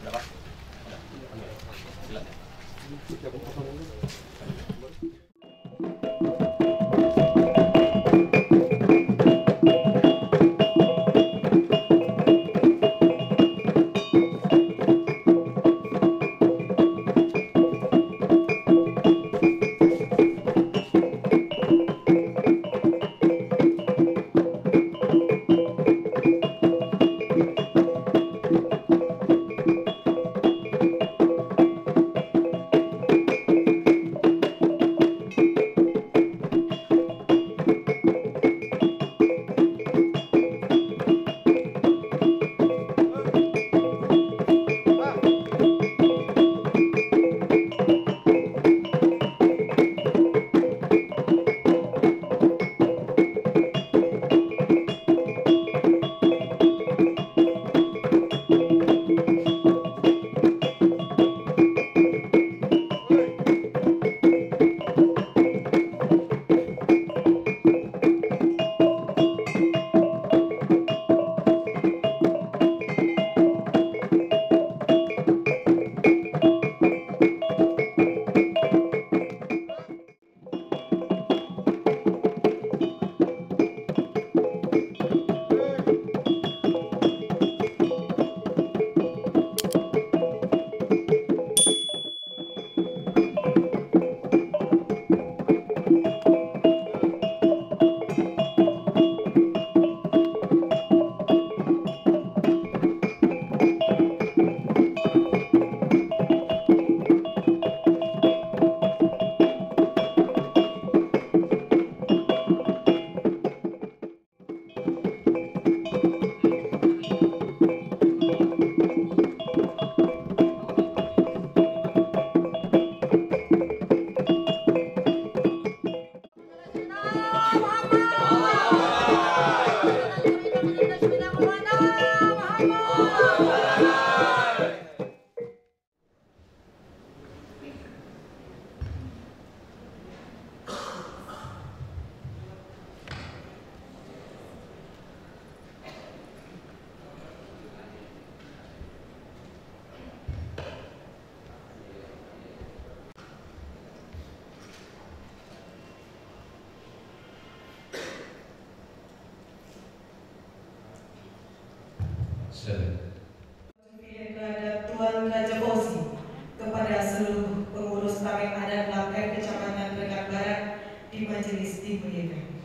Berapa? Silakan. Terhadap Tuan Raja Bosi kepada seluruh pengurus tarik adat Lampir Kecamatan Perak Barat di majelis dimuliakan.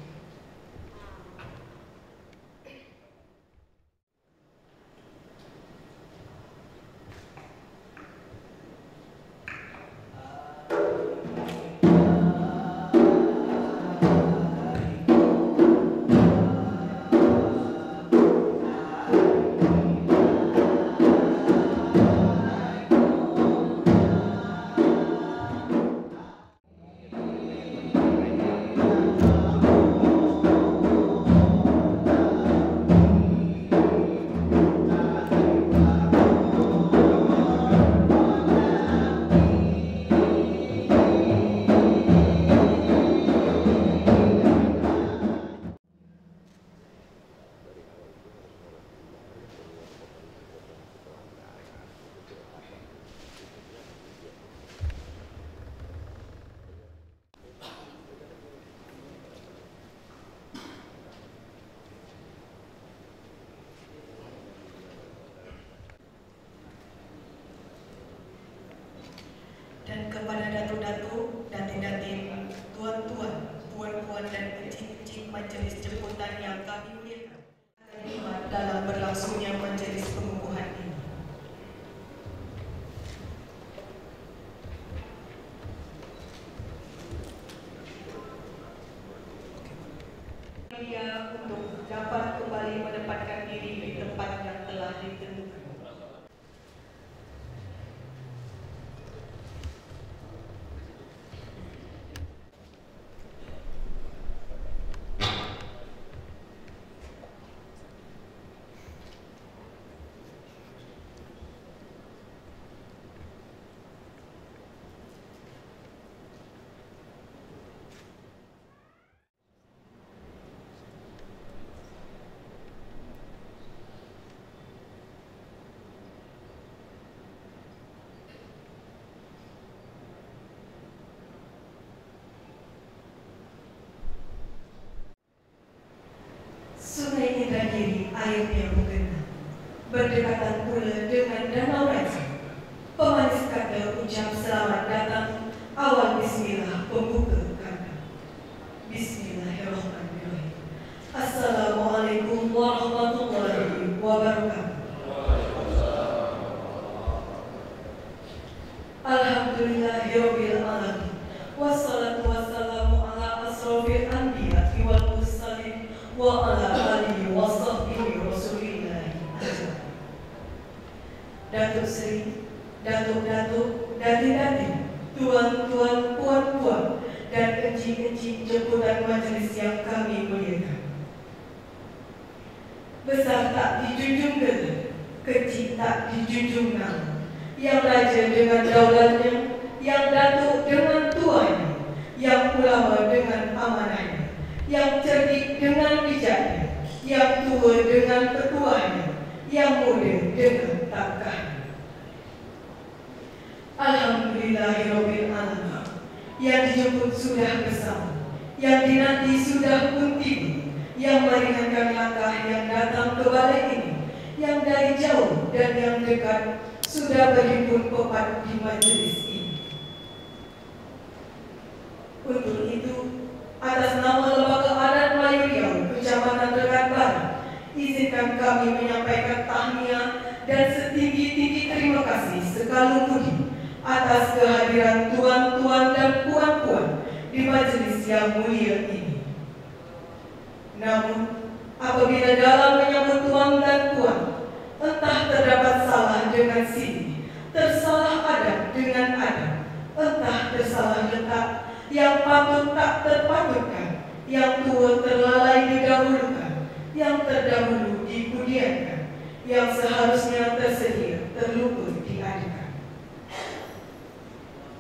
Dan kepada datuk-datuk, datin-datin, tuan-tuan, puan-puan dan encik-encik majelis jemputan yang kami muliakan, terlibat dalam berlangsungnya majelis pengukuhan ini. Dia untuk dapat kembali menempatkan diri di tempat yang telah ditentukan. berdekatan pula dengan Danau Raja. Pemanis kata ucap selamat datang, awal bismillah pembuka kata. Bismillahirrahmanirrahim. Assalamualaikum warahmatullahi wabarakatuh. Alhamdulillahirabbil alamin. Wassalatu wassalamu ala asrofil anbiya wal mursalin wa ala alihi wa sahbihi rasulillah. Datuk Seri, Datuk-datuk, dadi-dadi, tuan-tuan, puan-puan, dan encik-encik jemputan majelis yang kami muliakan. Besar tak dijunjung gelar, kecil tak dijunjung nama. Yang raja dengan daulatnya, yang datuk dengan tuanya, yang ulama dengan amanahnya, yang cerdik dengan bijaknya, yang tua dengan petuahnya, yang muda dengan takahnya. Alhamdulillahirabbil alamin. Yang dijemput sudah bersama, yang dinanti sudah pun tiba, yang meringankan langkah yang datang ke balai ini, yang dari jauh dan yang dekat sudah berhimpun pepat di majelis ini. Untuk itu, atas nama Lembaga Adat Melayu Riau, Kecamatan Rekat Barat, izinkan kami menyampaikan tahniah dan setinggi-tinggi terima kasih sekalung budi atas kehadiran tuan-tuan dan puan-puan di majelis yang mulia ini. Namun, apabila dalam menyambut tuan dan puan, entah terdapat salah dengan sini, tersalah adat dengan adat, entah tersalah letak, yang patut tak terpatutkan, yang tua terlalai didahulukan, yang terdahulu dipudiankan, yang seharusnya tersedia terlupa diadakan.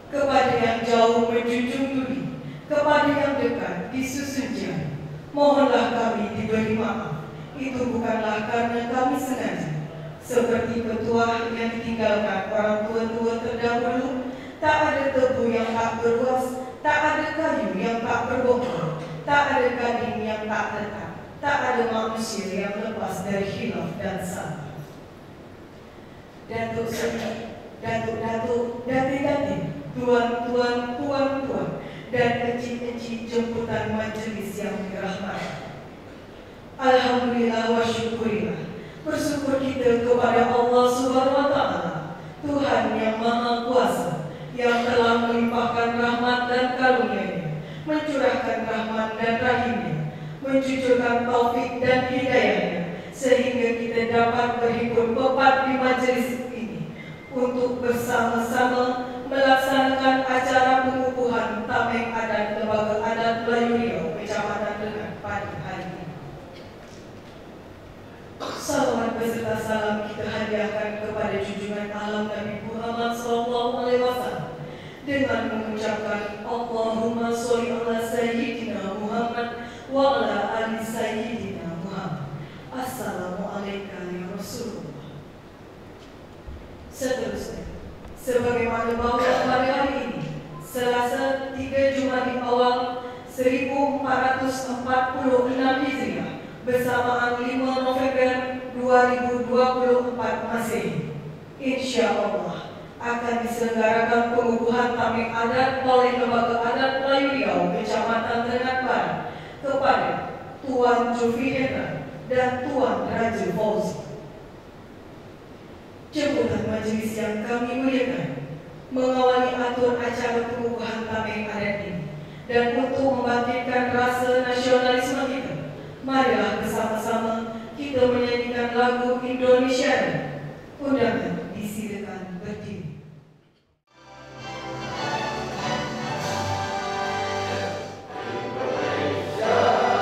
Kepada yang jauh menjunjung duli, kepada yang dekat disusun jari, mohonlah kami diberi maaf. Itu bukanlah karena kami sengaja. Seperti petuah yang ditinggalkan orang tua-tua terdahulu, tak ada tebu yang tak berluas, tak ada kayu yang tak berbongkar, tak ada gading yang tak tetap, tak ada manusia yang lepas dari khilaf dan salah. Datuk Seri, datuk-datuk, dati-dati, tuan-tuan, puan-puan, dan encik-encik jemputan majelis yang dirahmati. Alhamdulillah wa syukurillah. Bersyukur kita kepada Allah Subhanahu wa Ta'ala, Tuhan yang Maha Kuasa, yang telah melimpahkan rahmat dan karunia-Nya, mencurahkan rahmat dan rahim-Nya, mencucurkan taufik dan hidayah-Nya, sehingga kita dapat berhimpun pepat di majelis ini untuk bersama-sama melaksanakan acara pengukuhan Tameng Adat Lembaga Adat Melayu Riau, Kecamatan Rekat pada hari ini. Salawat beserta salam kita hadiahkan kepada junjungan alam Nabi Muhammad SAW dengan mengucapkan Allahumma sholli ala Sayyidina Muhammad wa ala ali Sayyidina Muhammad. Assalamualaikum ya Rasulullah. Seterusnya, sebagaimana bahwa pada hari ini, Selasa 3 Jumadil Awal 1446 Hijriah, bersamaan 5 November 2024 Masehi, insya Allah akan diselenggarakan pengukuhan Tameng Adat oleh Lembaga Adat Melayu Riau, Kecamatan Rekat Barat, kepada Tuan Jovi Hendra dan Tuan Raja Fauzi. Jemputan majelis yang kami muliakan, mengawali atur acara pengukuhan Tameng Adat ini, dan untuk membangkitkan rasa nasionalisme kita, marilah bersama-sama kita menyanyikan lagu Indonesia. Undangan disilakan berdiri. Indonesia.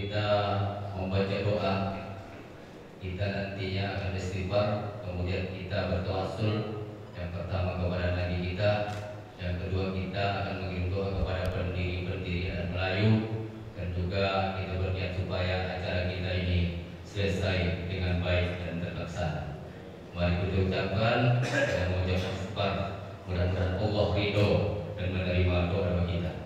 kita membaca doa, kita nantinya akan istighfar, kemudian kita bertawassul. Yang pertama kepada Nabi kita, yang kedua kita akan mengirim doa kepada pendiri-pendiri adat Melayu, dan juga kita berniat supaya acara kita ini selesai dengan baik dan terlaksana. Mari kita ucapkan dan mengucapkan istighfar, mudah-mudahan Allah ridho dan menerima doa kita.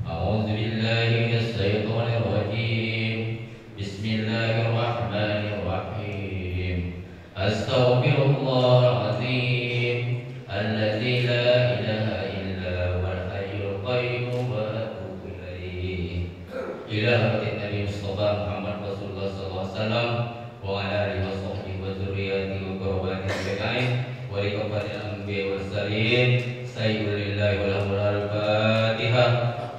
A'udzubillahi minasyaitonir rajim. Bismillahirrahmanirrahim. Astaghfirullahaladzim alladzi la ilaha illa huwal hayyul qayyum wa atubu ilaih. Ila hadratin Nabi Mustafa Muhammad Rasulullah sallallahu alaihi wasallam wa ala alihi wa sahbihi wa dzurriyyatihi wa qurbatin ajma'in wa liqafatil anbiya was mursalin. Sayyidillah wa lahul al-Fatihah.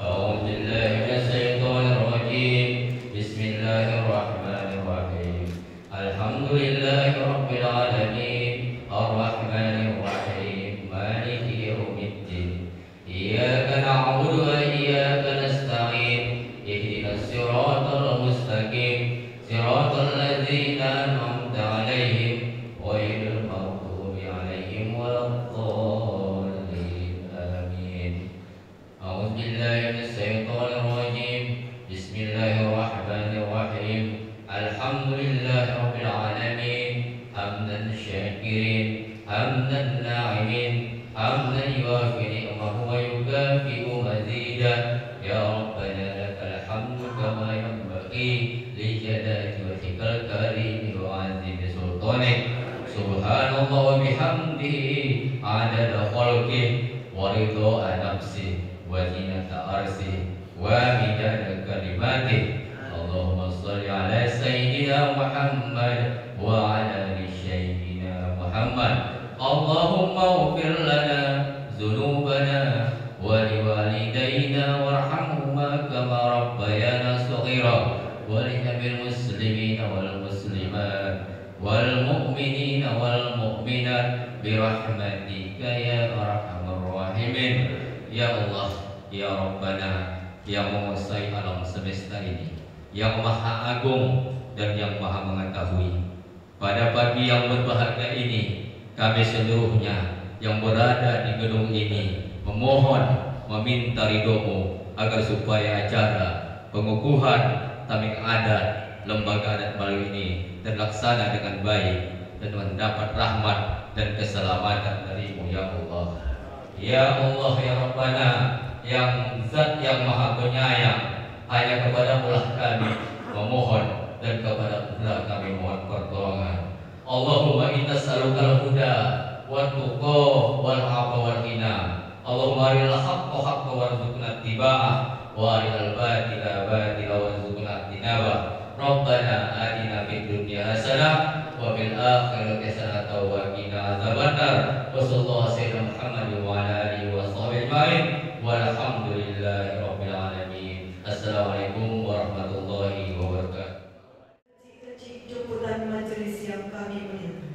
A'udzu billahi minasyaitonir rajim. Bismillahirrahmanirrahim. Alhamdulillahi rabbil alamin. Ar-Rahmanir Rahim. Maliki yaumiddin. Iyyaka na'budu wa iyyaka nasta'in. Ihdinas siratal mustaqim. Siratal ladzina an'amta 'alaihim ghairil maghdubi 'alaihim waladdallin. Amin. A'udzu billahi minasyaitonir rajim. Bismillahirrahmanirrahim. Alhamdulillahi rabbil alamin. Hamdan syakirin, hamdan na'imin, hamdan yuwafi ni'mahu wa yukafi'u mazidah. Ya Rabbana lakal hamdu kama yanbaghi li jalali wajhikal karim wa 'azimi sultanik. Subhanallah wa bihamdihi 'adada khalqihi wa ridha nafsihi wa zinata arsihi wa midada kalimatihi. Allahumma shalli ala sayyidina Muhammad wa ala ali sayyidina Muhammad. Allahumma ighfir lana dzunubana wa liwalidayna warhamhuma kama rabbayana shaghira wa lil muslimina wal muslimat wal mu'minina wal mu'minat bi rahmatika ya arhamar rahimin. Ya Allah, ya Rabbana, yang menguasai alam semesta ini, yang maha agung dan yang maha mengetahui. Pada pagi yang berbahagia ini, kami seluruhnya yang berada di gedung ini memohon, meminta ridho-Mu agar supaya acara pengukuhan tamik adat lembaga adat Melayu ini terlaksana dengan baik dan mendapat rahmat dan keselamatan dari-Mu ya Allah. Ya Allah, ya Rabbana, yang zat yang maha penyayang, hanya kepada-Mu lah kami memohon dan kepada-Mu kami mohon pertolongan. Allahumma inna nas'alukal huda wa tuqa wal 'afwa wal ghina. Allahumma aril haqqa haqqan warzuqna ittiba'ah wa aril batila batila warzuqna ijtinabah. Rabbana atina fid dunya hasanah wa fil akhirati hasanah wa qina adzabannar. Wa sallallahu sayyidina Muhammad wa ala alihi wa sahbihi ajma'in. Walhamdulillahi rabbil alamin. Assalamualaikum warahmatullahi wabarakatuh. Kecil-kecil jemputan majelis yang kami muliakan,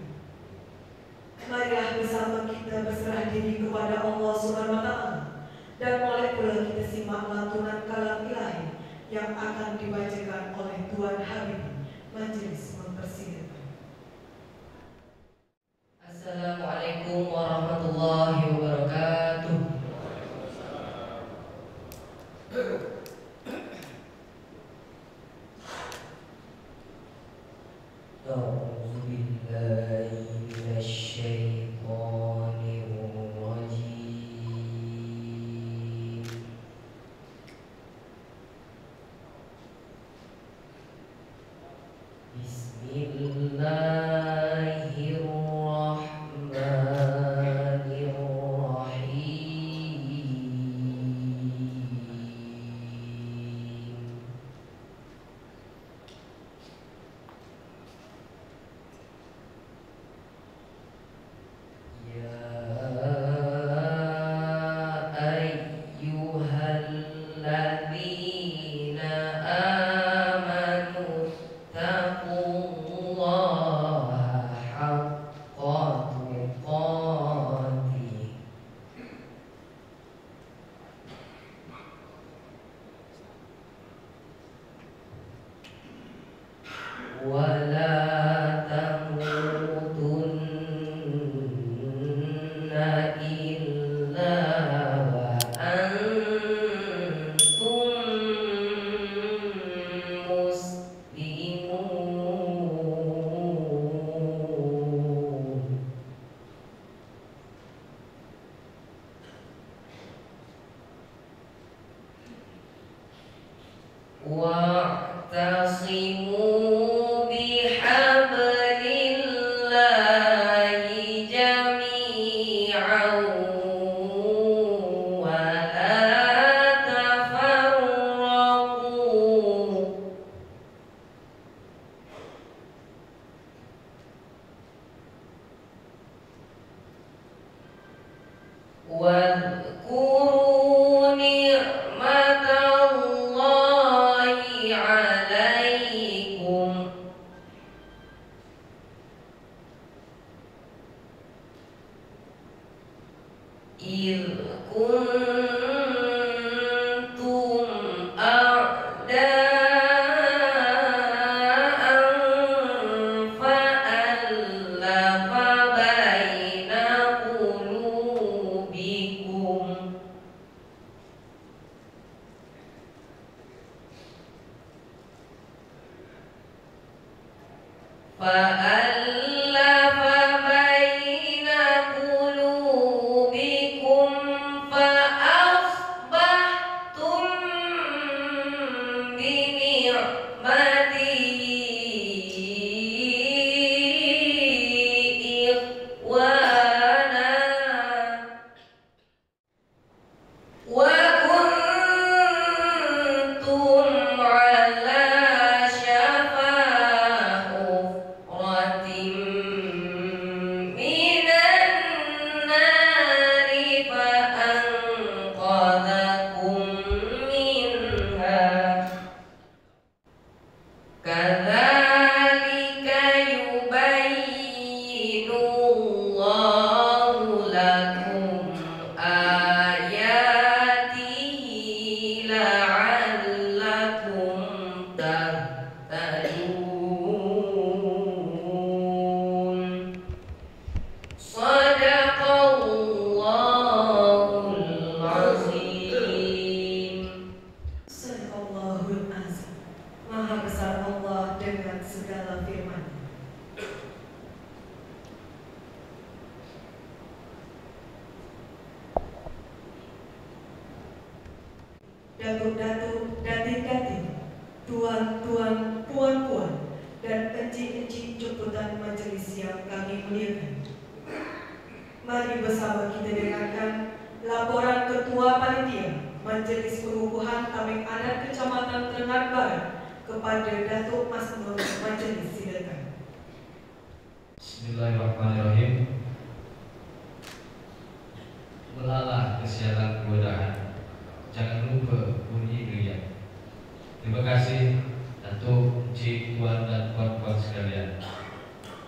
marilah bersama kita berserah diri kepada Allah Subhanahu wa Ta'ala, dan mulai pula kita simak lantunan kalam ilahi yang akan dibacakan oleh Tuan Habib. Majelis mempersilakan. Assalamualaikum warahmatullahi wabarakatuh. A'udzu billahi minasyaitonir rajim. Bismillah. wa'tasimu bihablillahi jami'an wa la tafarraqu واذكروا نعمة الله عليكم إذ كنتم أعداء فألف بين قلوبكم فأصبحتم بنعمته إخوانا وكنتم على شفا حفرة من النار فأنقذكم منها كذلك يبين الله لكم آياته لعلكم تهتدون صدق الله العظيم. Sadaqallahul azim. Maha besar Allah dengan segala firman. Datuk-datuk, datik-datik, tuan-tuan, puan-puan, dan encik-encik jemputan majelis yang kami muliakan. Mari bersama kita dengarkan laporan Ketua Panitia Majelis Pengukuhan Tameng Adat Kecamatan Terengganu Barat kepada Datuk Mas Nur Majelis. Silakan. Bismillahirrahmanirrahim. Melalah kesialan kemudahan, jangan lupa bunyi geriat. Terima kasih Datuk, Encik, Tuan dan Puan-puan sekalian.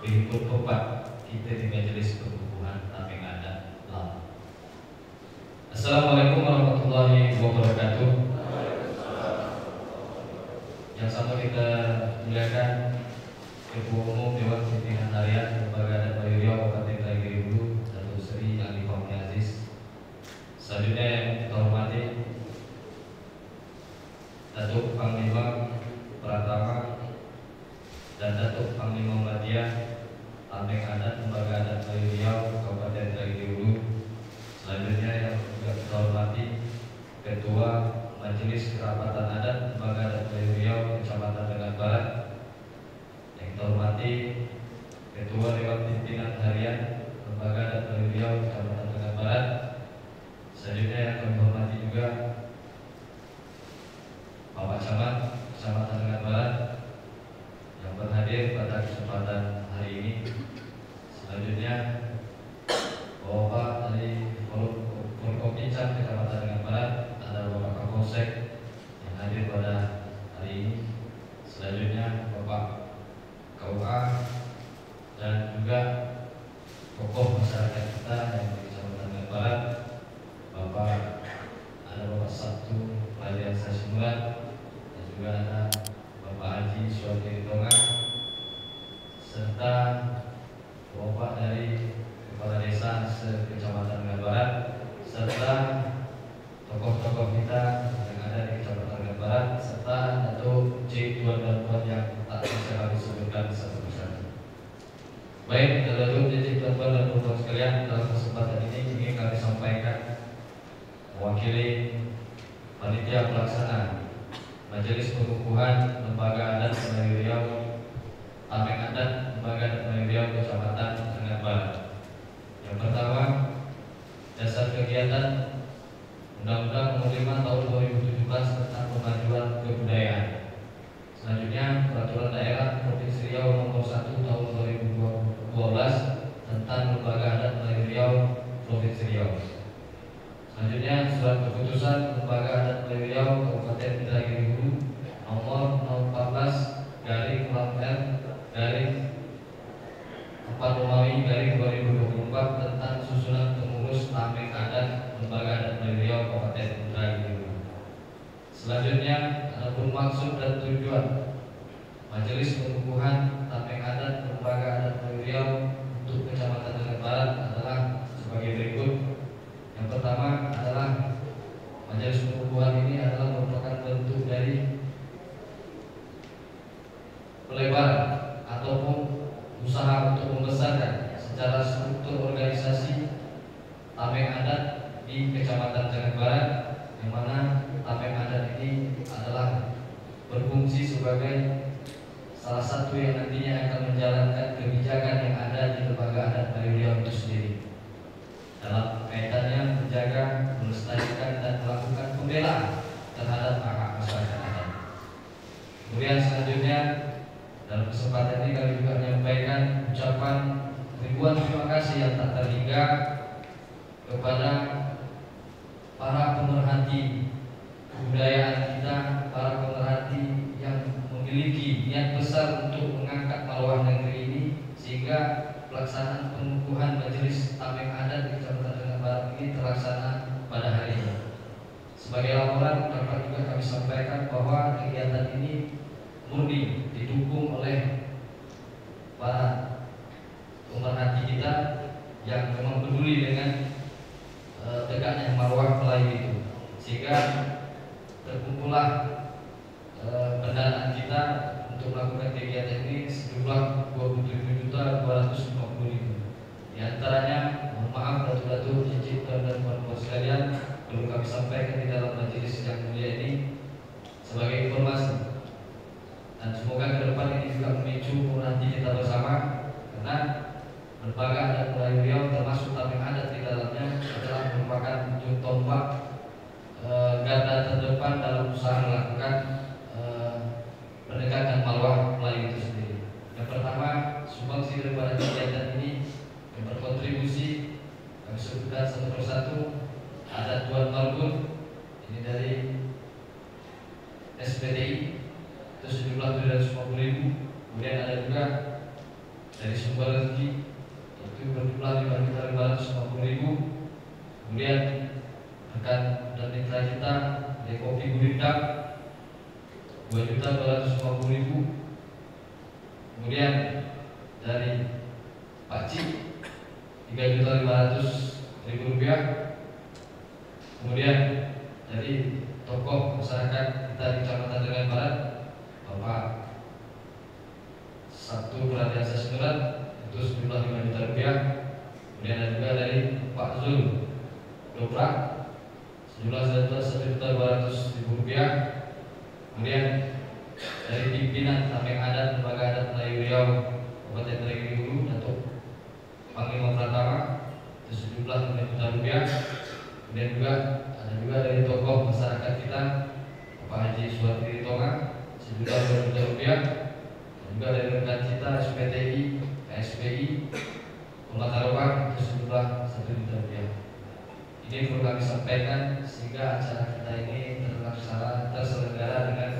Berikut obat kita di Majelis Pengukuhan Tameng Adat Lam. Assalamualaikum warahmatullahi wabarakatuh. Yang sama kita muliakan Ketua Umum Dewan Pimpinan Harian Lembaga Adat Melayu Riau Kabupaten Daerah Hulu, Datuk Seri Ali Fahmi Aziz. Selanjutnya yang kita hormati Datuk Panglima Pratama dan Datuk Panglima Madya Tameng Adat Lembaga Adat Melayu Riau Kabupaten Daerah Hulu. Selanjutnya yang juga kita hormati Ketua Majelis Kerapatan Adat Lembaga Adat Melayu Riau Kecamatan Terengganu Barat. Yang kita hormati Ketua Dewan Pimpinan Harian Lembaga Adat Melayu Riau Kecamatan Terengganu Barat. Selanjutnya yang kami hormati juga Bapak Camat Kecamatan Terengganu Barat yang berhadir pada kesempatan hari ini. Selanjutnya Bapak dari Forkopimcam Kecamatan Terengganu Barat, ada Bapak Kapolsek yang hadir pada hari ini. Selanjutnya Bapak KUA dan juga tokoh masyarakat kita yang di Kecamatan Terengganu Barat, Bapak ada Bapak Sabtu Pelayan Sasimulan dan juga ada Bapak Haji Suwadi Tonga serta Bapak dari Kepala Desa se-Kecamatan Terengganu Barat serta tokoh-tokoh kita yang ada di Kecamatan Terengganu Barat serta Datuk Cik Tuan dan Puan yang tak bisa kami sebutkan satu persatu. Baik, Datuk Cik Tuan dan Puan sekalian, dalam kesempatan ini ingin kami sampaikan mewakili panitia pelaksana Majelis Majelis Pengukuhan Lembaga Adat Melayu Riau, Tameng Adat Lembaga Adat Melayu Riau, Kecamatan Sangat Barat. Yang pertama, dasar kegiatan Undang-Undang Nomor 5 Tahun 2017 tentang Pemajuan Kebudayaan. Selanjutnya, Peraturan Daerah Provinsi Riau Nomor 1 Tahun 2012 tentang Lembaga Adat Melayu Riau Provinsi Riau. Selanjutnya, Surat Keputusan Lembaga Adat Melayu Riau Kabupaten Indragiri Hulu Nomor 14/R/4 tentang susunan pengurus Tameng Adat Lembaga Adat Melayu Riau Kabupaten Indragiri Hulu. Selanjutnya, adapun maksud dan tujuan Majelis Pengukuhan Tameng Adat Lembaga Adat Melayu Riau untuk Kecamatan Sangat Barat adalah sebagai berikut. Yang pertama adalah Majelis Pengukuhan ini adalah merupakan bentuk dari pelebaran ataupun usaha untuk membesarkan secara struktur organisasi Tameng Adat di Kecamatan Sangat Barat, yang mana Tameng Adat ini adalah berfungsi sebagai salah satu yang nantinya akan menjalankan kebijakan yang ada di Lembaga Adat Melayu Riau itu sendiri dalam kaitannya menjaga, melestarikan dan melakukan pembelaan terhadap hak-hak masyarakat adat. Kemudian selanjutnya, dalam kesempatan ini kami juga menyampaikan ucapan ribuan terima kasih yang tak terhingga kepada para pemerhati kebudayaan kita, para pemerhati yang memiliki niat besar untuk mengangkat marwah negeri ini, sehingga pelaksanaan pengukuhan Majelis Tameng Adat di Kecamatan Sangat Barat ini terlaksana pada hari ini. Sebagai laporan dapat juga kami sampaikan bahwa kegiatan ini murni didukung oleh para pemerhati kita yang memang peduli dengan tegaknya marwah Melayu itu, sehingga terkumpullah pendanaan kita untuk melakukan kegiatan ini sejumlah 27.250.000. Di antaranya, mohon maaf datuk-datuk, cicit dan puan-puan sekalian, perlu kami sampaikan di dalam majelis yang mulia ini sebagai informasi, dan semoga ke depan ini juga memicu pemerhati kita bersama, karena Lembaga Adat Melayu Riau termasuk Tameng Adat di dalamnya adalah merupakan ujung tombak garda terdepan dalam usaha melakukan pendekatan marwah Melayu itu sendiri. Yang pertama, sumbangsi daripada kegiatan ini yang berkontribusi kami sebutkan satu persatu. Ada Tuan Marbun, ini dari SPDI itu sejumlah 750.000. Kemudian ada juga dari Sumber Rezeki itu berjumlah 5.550.000. Kemudian rekan dan mitra kita dari Kopi Gurindam 2.250.000. Kemudian dari Pak Cik 3.500.000 rupiah. Kemudian dari tokoh masyarakat kita di Kecamatan Sangat Barat, Bapak Sabtu Perhatian Sasinurat itu sejumlah 5 juta rupiah. Kemudian ada juga dari Pak Zul Dobrak sejumlah 1.200.000 rupiah. Kemudian dari pimpinan Tameng Adat Lembaga Adat Melayu Riau Kabupaten Indragiri Hulu, Datuk Panglima Pratama itu sejumlah 5 juta rupiah. Kemudian juga ada juga dari tokoh masyarakat kita Bapak Haji Suwarti Tonga sejumlah 2 juta rupiah. Dan juga dari rekan kita SPTI, KSPI, Pemataroba itu sejumlah 1 juta rupiah. Ini perlu kami sampaikan sehingga acara kita ini terselenggara dengan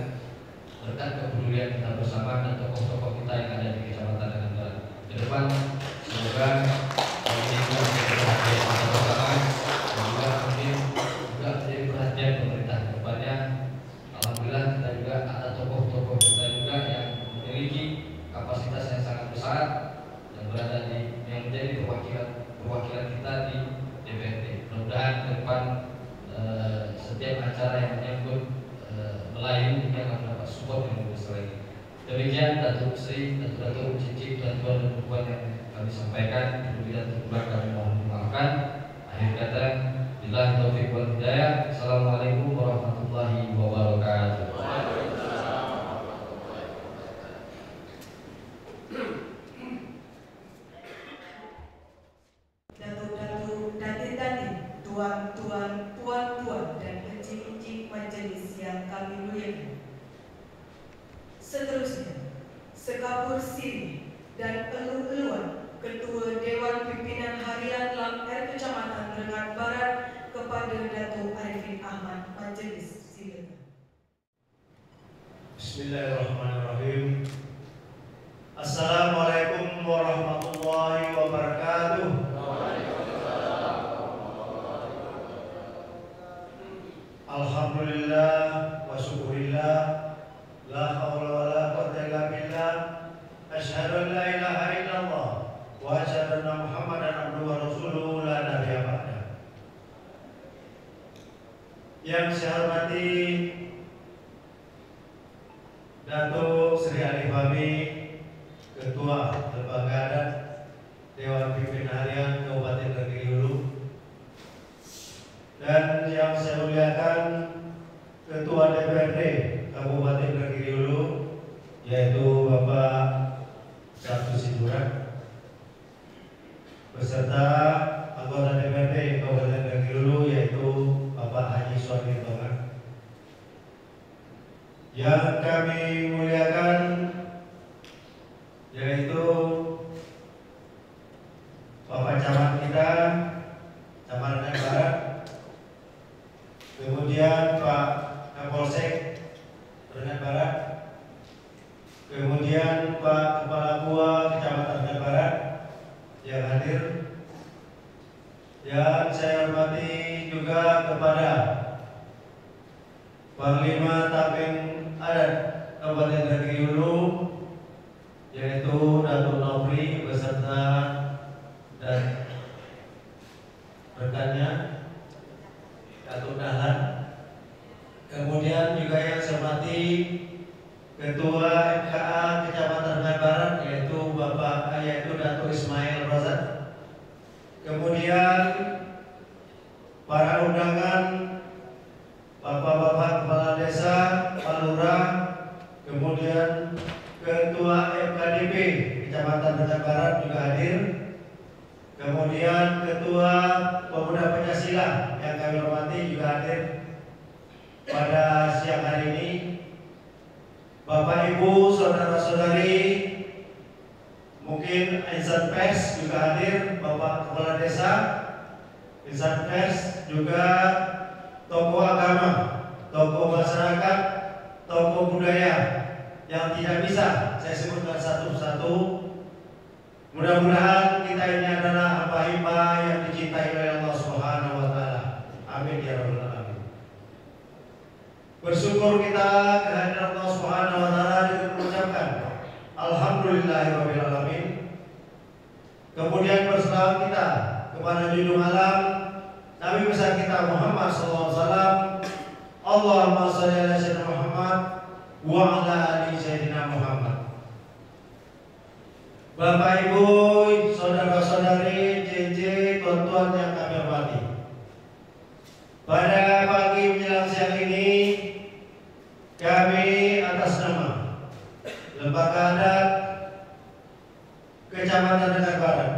berkat kepedulian kita bersama dan tokoh-tokoh kita yang ada di Kecamatan Sangat Barat. Ke depan semoga ini juga menjadi perhatian kita bersama, dan juga mungkin juga menjadi perhatian pemerintah ke depannya. Alhamdulillah kita juga ada tokoh-tokoh kita juga yang memiliki kapasitas yang sangat besar yang berada di yang menjadi perwakilan kita di DPRD. Mudah-mudahan ke depan setiap acara yang menyangkut Melayu ini akan mendapat support yang lebih besar lagi. Demikian Datuk Sri, Datuk Cicik, tuan-tuan dan puan yang kami sampaikan. Bila terkurang kami mohon dimaafkan. Akhir kata, billahi taufiq wal hidayah. Assalamualaikum warahmatullahi wabarakatuh. Sekabur Siri, dan elu-eluan Ketua Dewan Pimpinan Harian Lam R Kecamatan Rengat Barat kepada Datuk Arifin Ahmad. Majelis silakan. Bismillahirrahmanirrahim. Assalamualaikum warahmatullahi wabarakatuh. Alhamdulillah wa syukurillah, la haula wa la quwwata illa billah. Asyhadu an la ilaha illallah wa asyhadu anna Muhammadan abduhu wa rasuluhu la nabiyya ba'da. Yang saya hormati Datuk Sri Alif Fahmi, Ketua Lembaga Adat Dewan Pimpinan Harian Kabupaten Negeri Hulu, dan yang saya muliakan Ketua DPRD Kabupaten Negeri Hulu, yaitu Bapak Sabtu Siburan, beserta anggota DPRD Kabupaten Negeri Hulu, yaitu Bapak Haji Suwardi Tonga. Yang kami muliakan yaitu Bapak Camat kita, Camat Rengat Barat, kemudian Pak Kapolsek Rengat Barat, kemudian Pak Kepala Gua Kecamatan Rengat Barat yang hadir. Yang saya hormati juga kepada Panglima Tabeng Adat Kabupaten Negeri Hulu, yaitu Datuk Nofri beserta dan rekannya Datuk Dahlan. Kemudian juga yang saya hormati Ketua MKA Kecamatan Rengat Barat, yaitu Datuk Ismail Razak. Kemudian para undangan, Bapak-bapak Kepala Desa, Pak Lurah, kemudian Ketua FKDP Kecamatan Rengat Barat juga hadir. Kemudian Ketua Pemuda Pancasila yang kami hormati juga hadir pada siang hari ini. Bapak Ibu, saudara-saudari, mungkin insan pers juga hadir, Bapak Kepala Desa, insan pers juga, tokoh agama, tokoh masyarakat, tokoh budaya yang tidak bisa saya sebutkan satu-satu. Mudah-mudahan kita ini adalah hamba-hamba yang dicintai oleh Allah Subhanahu wa taala. Amin ya rabbal alamin. Bersyukur kita kehadiran Allah Subhanahu wa taala dengan mengucapkan alhamdulillahirabbil alamin. Kemudian berselawat kita kepada junjungan alam Nabi besar kita Muhammad sallallahu alaihi wasallam. Allahumma shalli ala sayyidina Muhammad wa ala ali sayyidina Muhammad. Bapak Ibu, saudara-saudari, JJ, tuan-tuan yang kami hormati. Pada pagi menjelang siang ini, kami atas nama Lembaga Adat Kecamatan Rengat Barat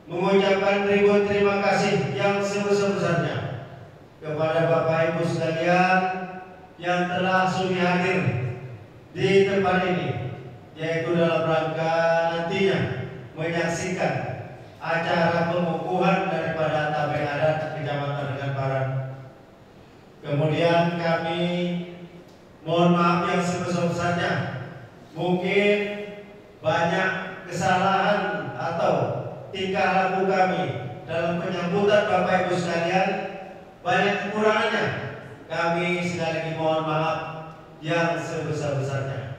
mengucapkan ribuan terima kasih yang sebesar-besarnya kepada Bapak Ibu sekalian yang telah sudi hadir di tempat ini, yaitu dalam rangka nantinya menyaksikan acara pengukuhan daripada Tabeng Adat Kecamatan Rengat Barat. Kemudian kami mohon maaf yang sebesar-besarnya, mungkin banyak kesalahan atau tingkah laku kami dalam penyambutan Bapak Ibu sekalian, banyak kekurangannya. Kami sekali lagi mohon maaf yang sebesar-besarnya.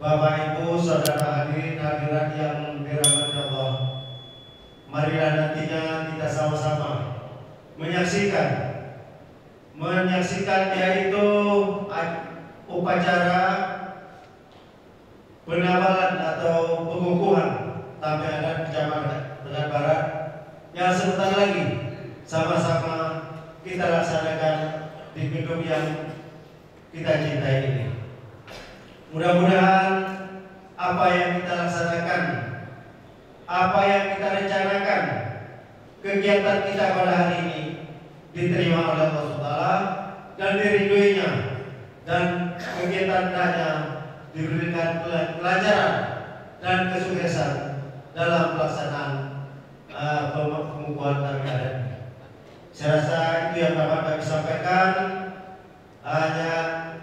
Bapak Ibu, saudara hadirin hadirat yang dirahmati Allah, marilah nantinya kita sama-sama menyaksikan yaitu upacara penabalan atau pengukuhan Tabeng Adat Kecamatan Rengat Barat yang sebentar lagi sama-sama kita laksanakan di gedung yang kita cintai ini. Mudah-mudahan apa yang kita laksanakan, apa yang kita rencanakan, kegiatan kita pada hari ini diterima oleh Allah SWT dan diridhoinya, dan kegiatan hendaknya diberikan kelancaran dan kesuksesan dalam pelaksanaan pengukuhan kami adat. Saya rasa itu yang dapat kami sampaikan. Hanya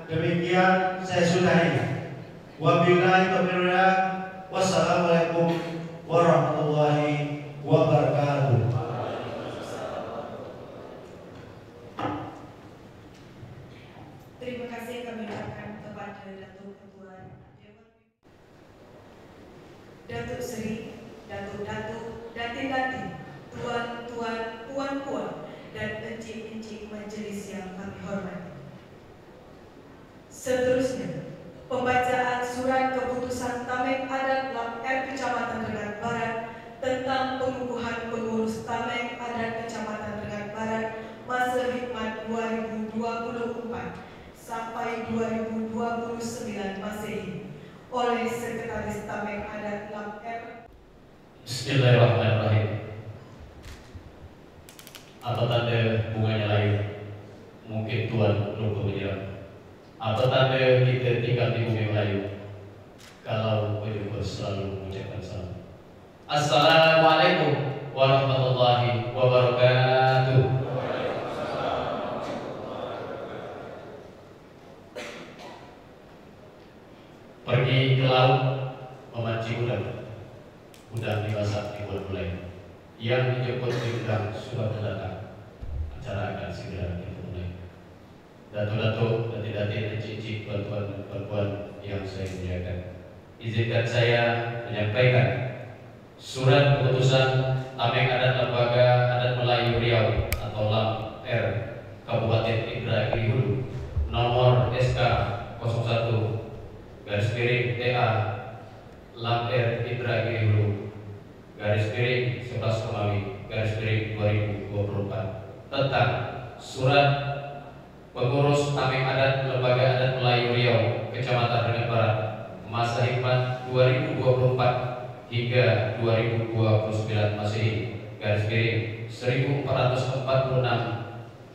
demikian saya sudahi. Wabillahi taufiq. Wassalamualaikum warahmatullahi wabarakatuh. Terima kasih kami ucapkan kepada Datuk Ketua Dewan, Datuk Seri, Datuk-datuk, Datin-datin, tuan-tuan, puan-puan, dan encik-encik majelis yang kami hormati. Seterusnya, pembacaan surat keputusan Tameng Adat Lam R Kecamatan Rengat Barat tentang pengukuhan pengurus Tameng Adat Kecamatan Rengat Barat masa khidmat 2024 sampai 2029 Masehi oleh Sekretaris Tameng Adat Lam R. Bismillahirrahmanirrahim. Apa tanda bunganya layu? Mungkin Tuhan lupa menyerah. Apa tanda kita tinggal di bumi Melayu? Kalau berjumpa selalu mengucapkan salam. Assalamualaikum warahmatullahi wabarakatuh. Pergi ke laut memancing udang. Udang dimasak dibuat mulai. Yang dijemput di udang sudah datang. Acara akan segera kita mulai. Datuk-datuk, datin-datin, encik-encik, tuan-tuan dan puan-puan yang saya muliakan, izinkan saya menyampaikan surat keputusan Tameng Adat Lembaga Adat Melayu Riau atau LAM R Kabupaten Indragiri Hulu nomor SK 01 garis miring TA LAM R Indragiri Hulu garis miring 11 Romawi garis miring 2024 tentang surat pengurus Tameng Adat Lembaga Adat Melayu Riau Kecamatan Rengat Barat masa khidmat 2024 hingga 2029 Masehi garis miring 1446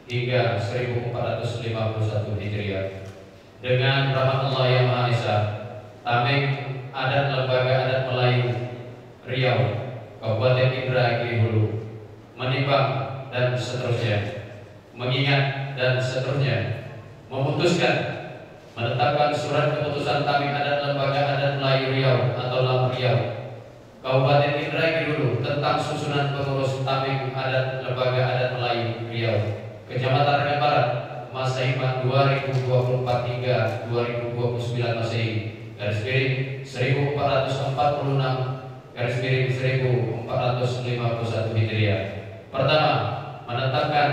hingga 1451 Hijriah. Dengan rahmat Allah yang Maha Esa, Tameng Adat Lembaga Adat Melayu Riau Kabupaten Indragiri Hulu menimbang dan seterusnya, mengingat dan seterusnya, memutuskan menetapkan surat keputusan Tameng Adat Lembaga Adat Melayu Riau atau LAM Riau Kabupaten Indragiri Hulu tentang susunan pengurus Tameng Adat Lembaga Adat Melayu Riau Kecamatan Rengat Barat masa khidmat 2024 hingga 2029 Masehi garis miring 1446 garis miring 1451 Hijriah. Pertama, menetapkan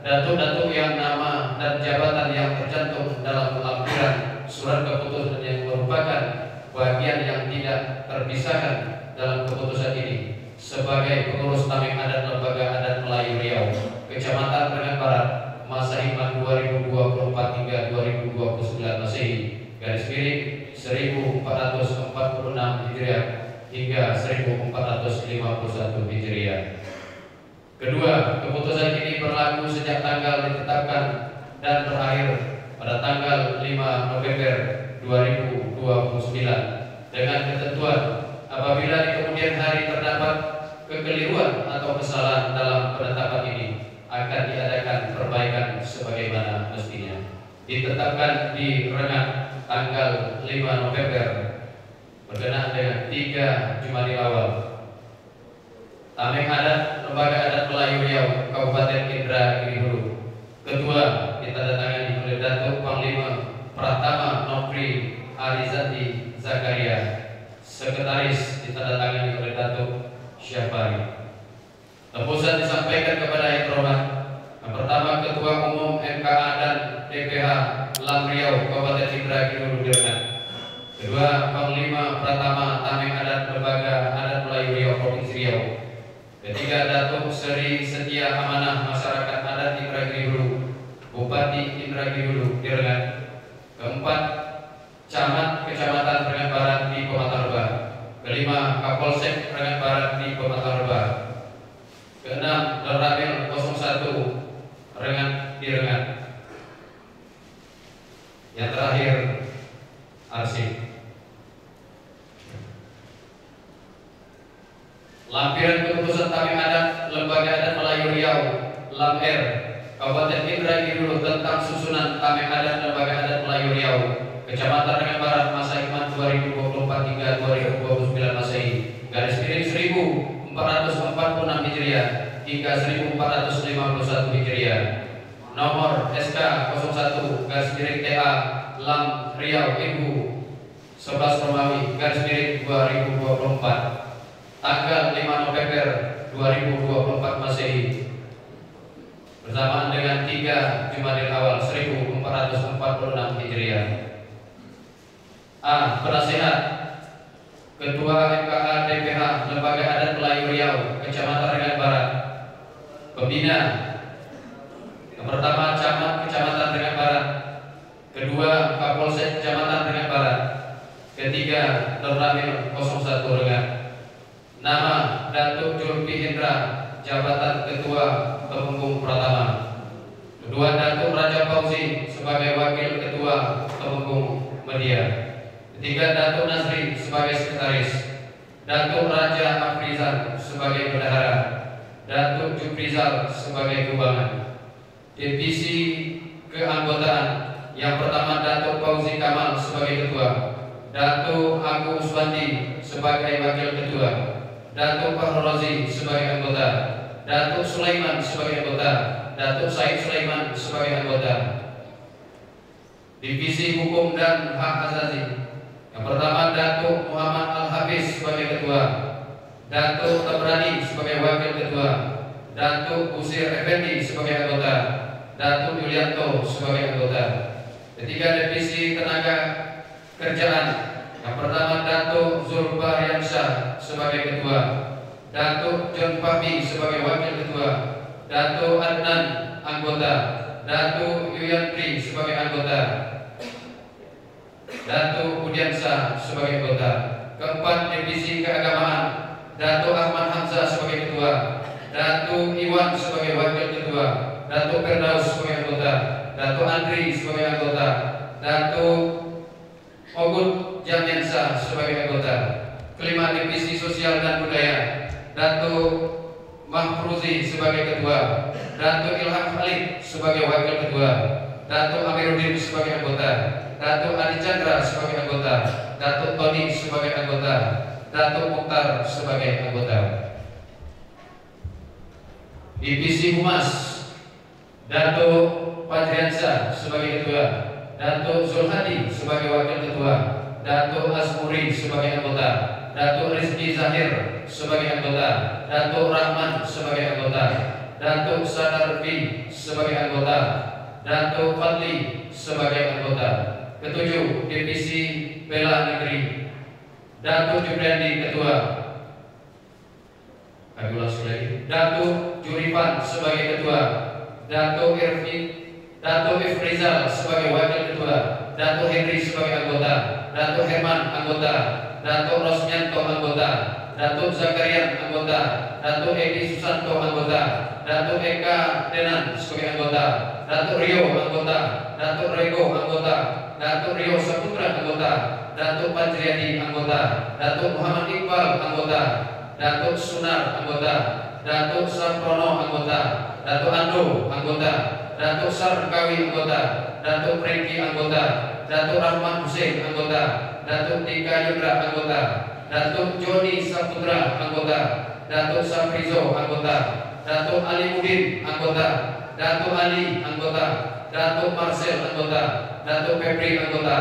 datuk-datuk yang nama dan jabatan yang tercantum dalam lampiran surat keputusan yang merupakan bagian yang tidak terpisahkan dalam keputusan ini sebagai pengurus Tameng Adat Lembaga Adat Melayu Riau Kecamatan Rengat Barat masa khidmat 2024 hingga 2029 Masehi garis miring 1446 Hijriah hingga 1451 Hijriah. Kedua, keputusan ini berlaku sejak tanggal ditetapkan dan berakhir pada tanggal 5 November 2029 dengan ketentuan apabila di kemudian hari terdapat kekeliruan atau kesalahan dalam penetapan ini akan diadakan perbaikan sebagaimana mestinya. Ditetapkan di Rengat tanggal 5 November berkenaan dengan 3 Jumadil Awal. Tameng Adat Lembaga Adat Melayu Riau Kabupaten Indragiri Hulu. Ketua ditandatangani oleh Datuk Panglima Pratama Nopri Arizati Zakaria. Sekretaris ditandatangani oleh Datuk Syafari. Tembusan disampaikan kepada yang terhormat. Yang pertama, Ketua Umum MKA dan DPH LAM Riau Kabupaten Indragiri Hulu Rengat. Kedua, Panglima Pratama Tameng Adat Lembaga Adat Melayu Riau Provinsi Riau. Ketiga, Datuk Seri Setia Amanah Masyarakat Adat Indragiri Hulu, Bupati Indragiri Hulu Rengat. Keempat, Camat Kecamatan Rengat Barat di Pematang. Kelima, Kapolsek Rengat Barat di Pematang. Keenam, Leramil 01 Rengat di Rengat. Yang terakhir, arsip. Lampiran Keputusan Tamim Adat Lembaga Adat Melayu Riau LAMR Kabupaten Indragiri Hulu tentang susunan Tamim Adat Lembaga Adat Melayu Riau Kecamatan Dengan Barat masa Hikmat 2024 hingga 2029 Masehi garis miring 1446 Hijriah hingga 1451 Hijriah. Nomor SK 01 garis miring TA Lam Riau Ibu 11 Romawi garis miring 2024 tanggal 5 November 2024 Masehi bersamaan dengan 3 Jumadil Awal 1446 Hijriah. A. Penasehat Ketua MKA DPH Lembaga Adat Melayu Riau Kecamatan Rengat Barat. Pembina yang pertama Camat Kecamatan Rengat Barat, kedua Kapolsek Kecamatan Rengat Barat, ketiga Nurramil 01 Rengat. Nama Datuk Julfi Indra, jabatan Ketua Temenggung Pratama. Kedua Datuk Raja Fauzi sebagai Wakil Ketua Temenggung Media. Ketiga Datuk Nasri sebagai Sekretaris, Datuk Raja Afrizal sebagai Bendahara, Datuk Juprizal sebagai Keuangan. Divisi keanggotaan yang pertama Datuk Fauzi Kamal sebagai Ketua, Datuk Agung Uswandi sebagai Wakil Ketua, Datuk Fahru Razi sebagai anggota, Datuk Sulaiman sebagai anggota, Datuk Said Sulaiman sebagai anggota. Divisi Hukum dan Hak Asasi yang pertama Datuk Muhammad Al-Hafiz sebagai Ketua, Datuk Tabrani sebagai Wakil Ketua, Datuk Usir Effendi sebagai anggota, Datuk Yulianto sebagai anggota. Ketiga Divisi Tenaga Kerjaan yang pertama Datuk Zulfariansyah sebagai Ketua, Datuk John Fahmi sebagai Wakil Ketua, Datuk Adnan anggota, Datuk Yuyantri sebagai anggota, Datuk Budiansyah sebagai anggota. Keempat Divisi Keagamaan Datuk Ahmad Hamzah sebagai Ketua, Datuk Iwan sebagai Wakil Ketua, Datuk Firdaus sebagai anggota, Datuk Andri sebagai anggota, Datuk Ogut Jamiansyah sebagai anggota. Kelima Divisi Sosial dan Budaya Datuk Mahfruzi sebagai Ketua, Datuk Ilham Khalid sebagai Wakil Ketua, Datuk Amiruddin sebagai anggota, Datuk Adi Chandra sebagai anggota, Datuk Tony sebagai anggota, Datuk Mukhtar sebagai anggota. Divisi Humas Datuk Fadriansyah sebagai Ketua, Datuk Zulhadi sebagai Wakil Ketua, Datuk Asmuri sebagai anggota, Datuk Rizki Zahir sebagai anggota, Datuk Rahman sebagai anggota, Datuk Sadarfi sebagai anggota, Datuk Fadli sebagai anggota. Ketujuh Divisi Bela Negeri Datuk Jubriandi Ketua, Datuk Jurifan sebagai Ketua, Datuk Ifrizal sebagai Wakil Ketua, Datuk Henry sebagai anggota, Datuk Herman anggota, Datuk Rosmianto anggota, Datuk Zakarian anggota, Datuk Edi Susanto anggota, Datuk Eka Denan sebagai anggota, Datuk Rio anggota, Datuk Rego anggota, Datuk Rio Saputra anggota, Datuk Panjriadi anggota, Datuk Muhammad Iqbal anggota, Datuk Sunar anggota, Datuk Saprono anggota, Datuk Ando anggota, Datuk Sarkawi anggota, Datuk Franky anggota, Datuk Rahman Hussein anggota, Datuk Tika Yudra anggota, Datuk Joni Saputra anggota, Datuk Safrizo anggota, Datuk Ali Mudin anggota, Datuk Ali anggota, Datuk Marcel anggota, Datuk Febri anggota,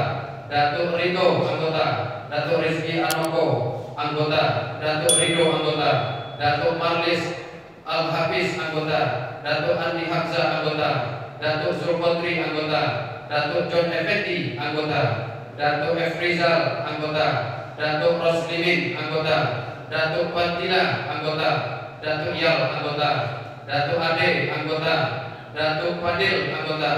Datuk Rito anggota, Datuk Rizki Anoko anggota, Datuk Rido anggota, Datuk Marlis Al-Hafiz anggota, Datuk Andi Hamzah anggota, Datuk Zulkotri anggota, Datuk John Effendi anggota, Datuk Efrizal anggota, Datuk Roslimin anggota, Datuk Fatila anggota, Datuk Yal anggota, Datuk Ade anggota, Datuk Fadil anggota,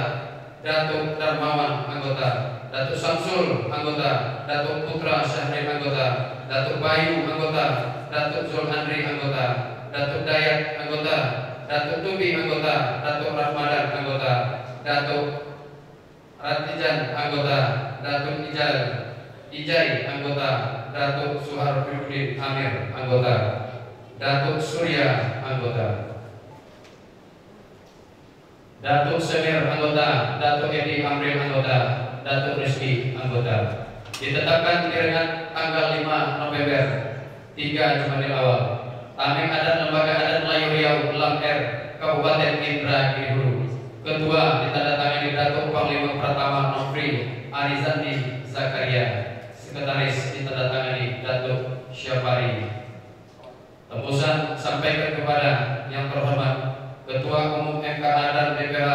Datuk Darmawan anggota, Datuk Samsul anggota, Datuk Putra Syahrir anggota, Datuk Bayu anggota, Datuk Zulhandri anggota, Datuk Dayat anggota, Datuk Tubi anggota, Datuk Rahmadan anggota, Datuk Ratijan anggota, Datuk Ijai anggota, Datuk Suharudin Amir anggota. Datuk Surya anggota, Datuk Semir anggota, Datuk Edi Amril anggota, Datuk Rizki anggota. Ditetapkan dengan tanggal 5 November 3 Jumadil Awal. Tameng Adat Lembaga Adat Melayu Riau Lam R Kabupaten Indragiri Hulu. Ketua ditandatangani Datuk Panglima Pratama Nofri Arizandi Zakaria. Sekretaris ditandatangani Datuk Syafari. Tembusan sampaikan kepada yang terhormat Ketua Umum MKA dan BPH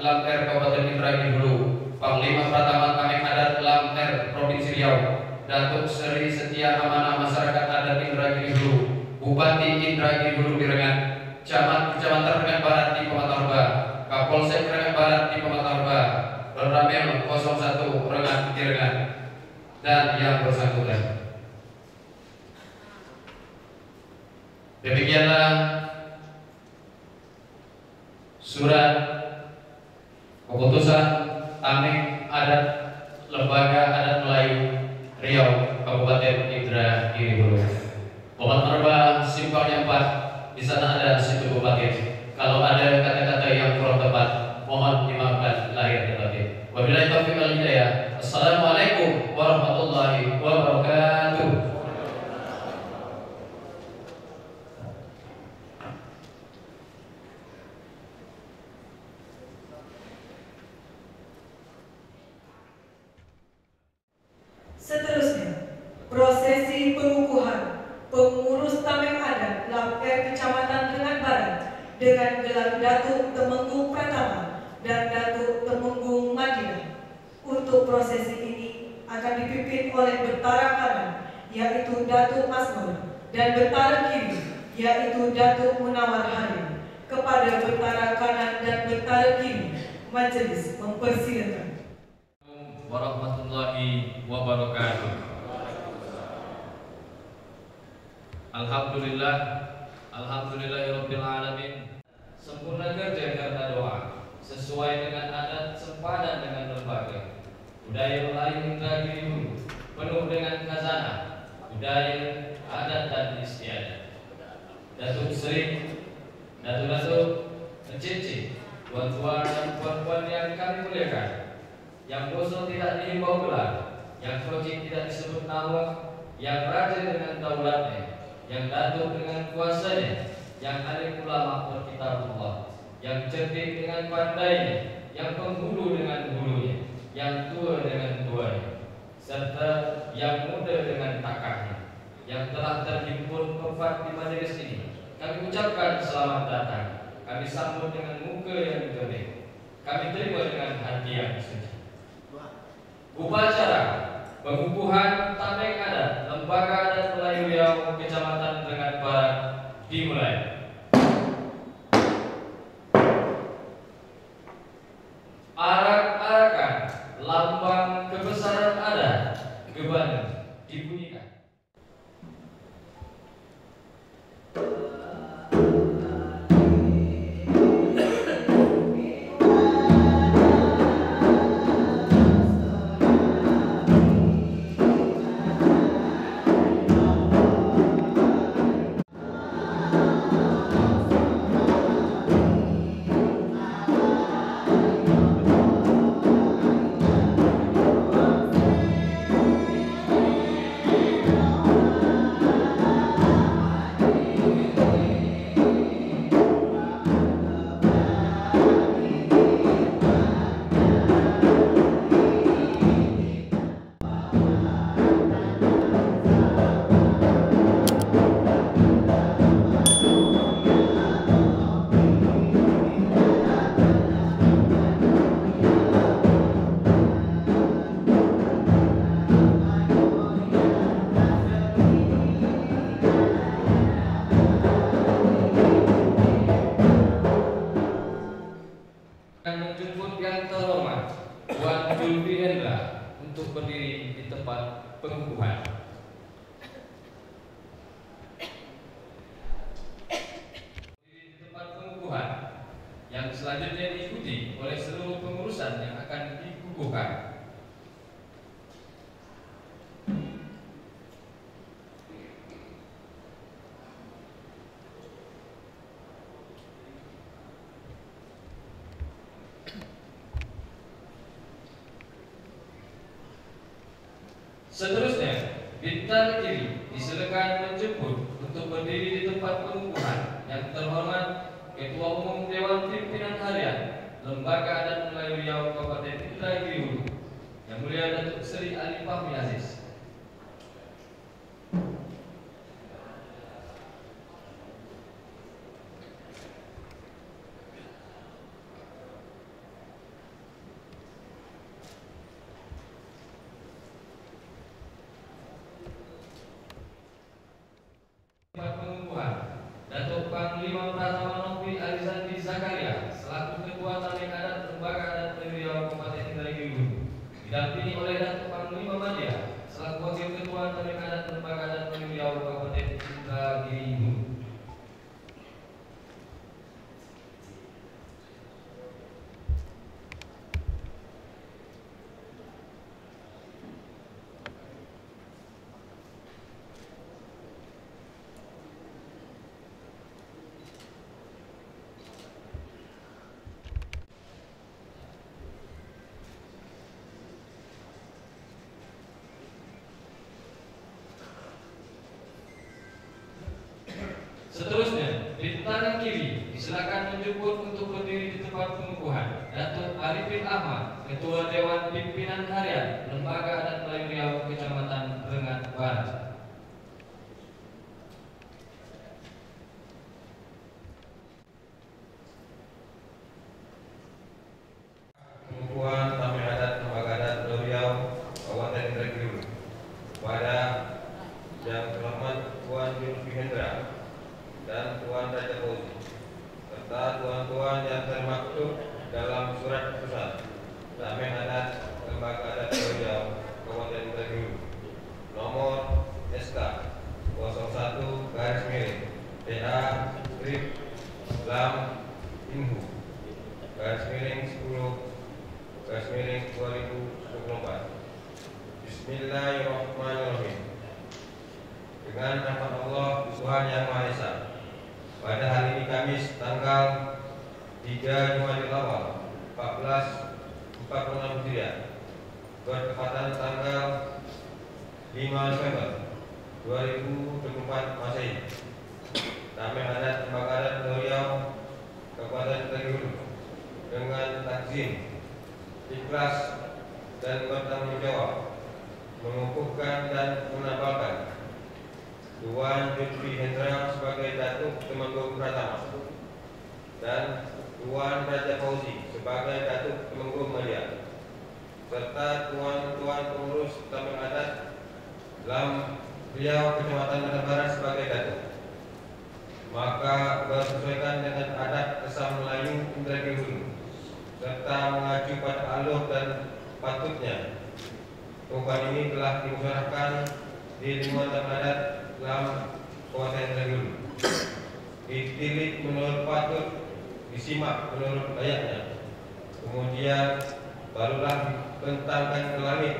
Lam R Kabupaten Indragiri Hulu, Panglima Pratama Tameng Adat Lam R Provinsi Riau, Datuk Seri Setia Amanah Masyarakat Adat Indragiri Hulu, Bupati Indragiri Hulu Birengan, Kecamatan Rengan Barat di Pematauba, Kapolsek Rengan Barat di Pematauba, Ramil 01 Rengan Birengan, dan yang bersangkutan. Demikianlah surat keputusan Tameng Adat Lembaga Adat Melayu Riau Kabupaten Indragiri Hulu. Mohon merba simpelnya 4. Di sana ada situ bupati. Kalau ada kata-kata yang kurang tepat, mohon dimaafkan lahir dan batin. Wabillahi taufiq wal hidayah. Assalamualaikum warahmatullahi wabarakatuh. Seterusnya, prosesi pengukuhan pengurus Tameng Adat Lam R Kecamatan Rengan Barat dengan gelar Datuk Temenggung Pratama dan Datuk Temenggung Madinah. Untuk prosesi ini akan dipimpin oleh Bentara Kanan, yaitu Datuk Asnur, dan Bentara Kiri, yaitu Datuk Munawar Halim. Kepada Bentara Kanan dan Bentara Kiri, majelis mempersilakan. Warahmatullahi wabarakatuh. Alhamdulillah, alhamdulillahirabbil alamin. Sempurna kerja karena doa, sesuai dengan adat sepadan dengan lembaga. Budaya Melayu Indragiri Hulu penuh dengan khazanah budaya, adat dan istiadat. Datuk Seri, Datuk Encik, tuan-tuan dan puan-puan yang kami muliakan, yang bosan tidak dihimbau gelar, yang kocik tidak disebut nama, yang raja dengan daulatnya, yang datuk dengan kuasanya, yang alim ulama berkitabullah, yang cerdik dengan pandainya, yang penghulu dengan hulunya, yang tua dengan tuanya, serta yang muda dengan takahnya, yang telah terhimpun tempat di majelis ini. Kami ucapkan selamat datang. Kami sambut dengan muka yang jernih. Kami terima dengan hati yang suci. Upacara pengukuhan Tameng Adat Lembaga Adat Melayu Riau Kecamatan Rengan Barat dimulai. Arak-arakan lambang kebesaran adat Gebana dibunyikan. Untuk berdiri di tempat pengukuhan. Berdiri di tempat pengukuhan yang selanjutnya diikuti oleh seluruh pengurusan yang akan dikukuhkan. Seterusnya, bintang kiri disilakan menjemput untuk berdiri di tempat pengukuhan yang terhormat Ketua Umum Dewan Pimpinan Harian Lembaga Adat Melayu Riau Kabupaten Indragiri Hulu, Yang Mulia Datuk Seri Ali Fahmi Aziz. Pengukuhan Datuk Panglima Pratama Nofri Alizandi Zakaria selaku Ketua Tamek Adat Lembaga Adat Melayu Riau Kabupaten Indragiri Hulu, didampingi oleh Datuk Panglima Madya selaku Wakil Ketua Tamek Adat Lembaga Adat Melayu Riau Kabupaten Indragiri Hulu. Seterusnya, bintang kiri disilakan menjemput untuk berdiri di tempat pengukuhan Datuk Arifin Ahmad, Ketua Dewan Pimpinan Harian Lembaga Adat Melayu Riau Kecamatan Rengat Barat. Pengukuhan Tamek Adat Lembaga Adat Melayu Riau Kabupaten Indragiri Hulu pada Yang Terhormat Tuan Zulfi Hendra dan Tuan Raja Fauzi serta tuan-tuan yang termaktub dalam surat keputusan Tamek Adat Lembaga Adat Melayu Riau Kabupaten Indragiri Hulu nomor SK 01 garis miring TA strip lam inhu garis miring 10 garis miring 2024. Bismillahirrahmanirrahim. Dengan nama Allah Tuhan Yang Maha Esa, pada hari ini Kamis tanggal 3 Jumadil Awal 1446 Hijriah bertepatan tanggal 5 November 2024 Masehi, Tamek Adat Lembaga Adat Melayu Riau Kabupaten Indragiri Hulu dengan takzim, ikhlas dan bertanggung jawab mengukuhkan dan menambahkan Tuan Zulfi Hendra sebagai Datuk Temenggung Pratama dan Tuan Raja Fauzi sebagai Datuk Temenggung Madya serta tuan-tuan pengurus Tamek Adat Lam Riau Kecamatan Rengat Barat sebagai Datuk, maka bersesuaikan dengan adat Kesam Melayu Indragiri Hulu serta mengacu pada alur dan patutnya. Pengukuhan ini telah dimusyawarahkan di lingkungan Tamek Adat Lam Kabupaten Indragiri Hulu, ditilik menurut patut, disimak menurut layaknya, kemudian barulah dibentangkan ke langit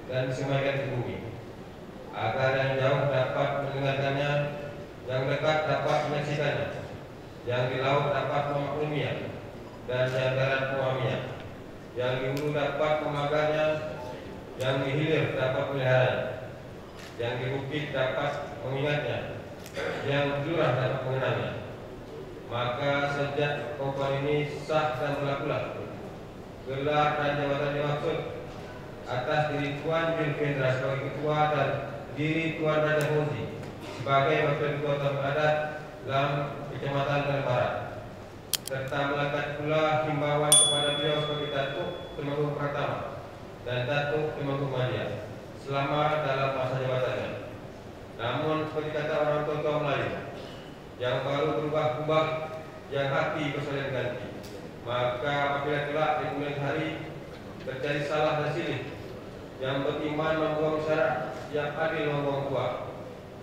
dan disemaykan ke bumi, agar yang jauh dapat mendengarkannya, yang dekat dapat menyaksikannya, yang di laut dapat memakluminya, dan yang darat memahaminya, yang di hulu dapat memagarnya, yang di hilir dapat meliharanya, yang di bukit dapat mengingatnya, yang di lurah dapat mengenangnya. Maka sejak pengukuhan ini sah dan berlakulah gelar dan jabatan dimaksud atas diri Tuan Zulfi Hendra sebagai ketua dan diri Tuan Raja Fauzi sebagai wakil ketua Tamek Adat Lam Kecamatan Rengat Barat, serta melekat pula himbauan kepada beliau sebagai Datuk Temenggung Pratama dan Datuk Temenggung Madya selama dalam masa jabatannya. Namun seperti kata orang tua Melayu, yang baru berubah-ubah, yang hati bersalin ganti. Maka apabila kelak di kemudian hari terjadi salah dan silih, yang beriman membuang syarat, yang adil membuang kuat,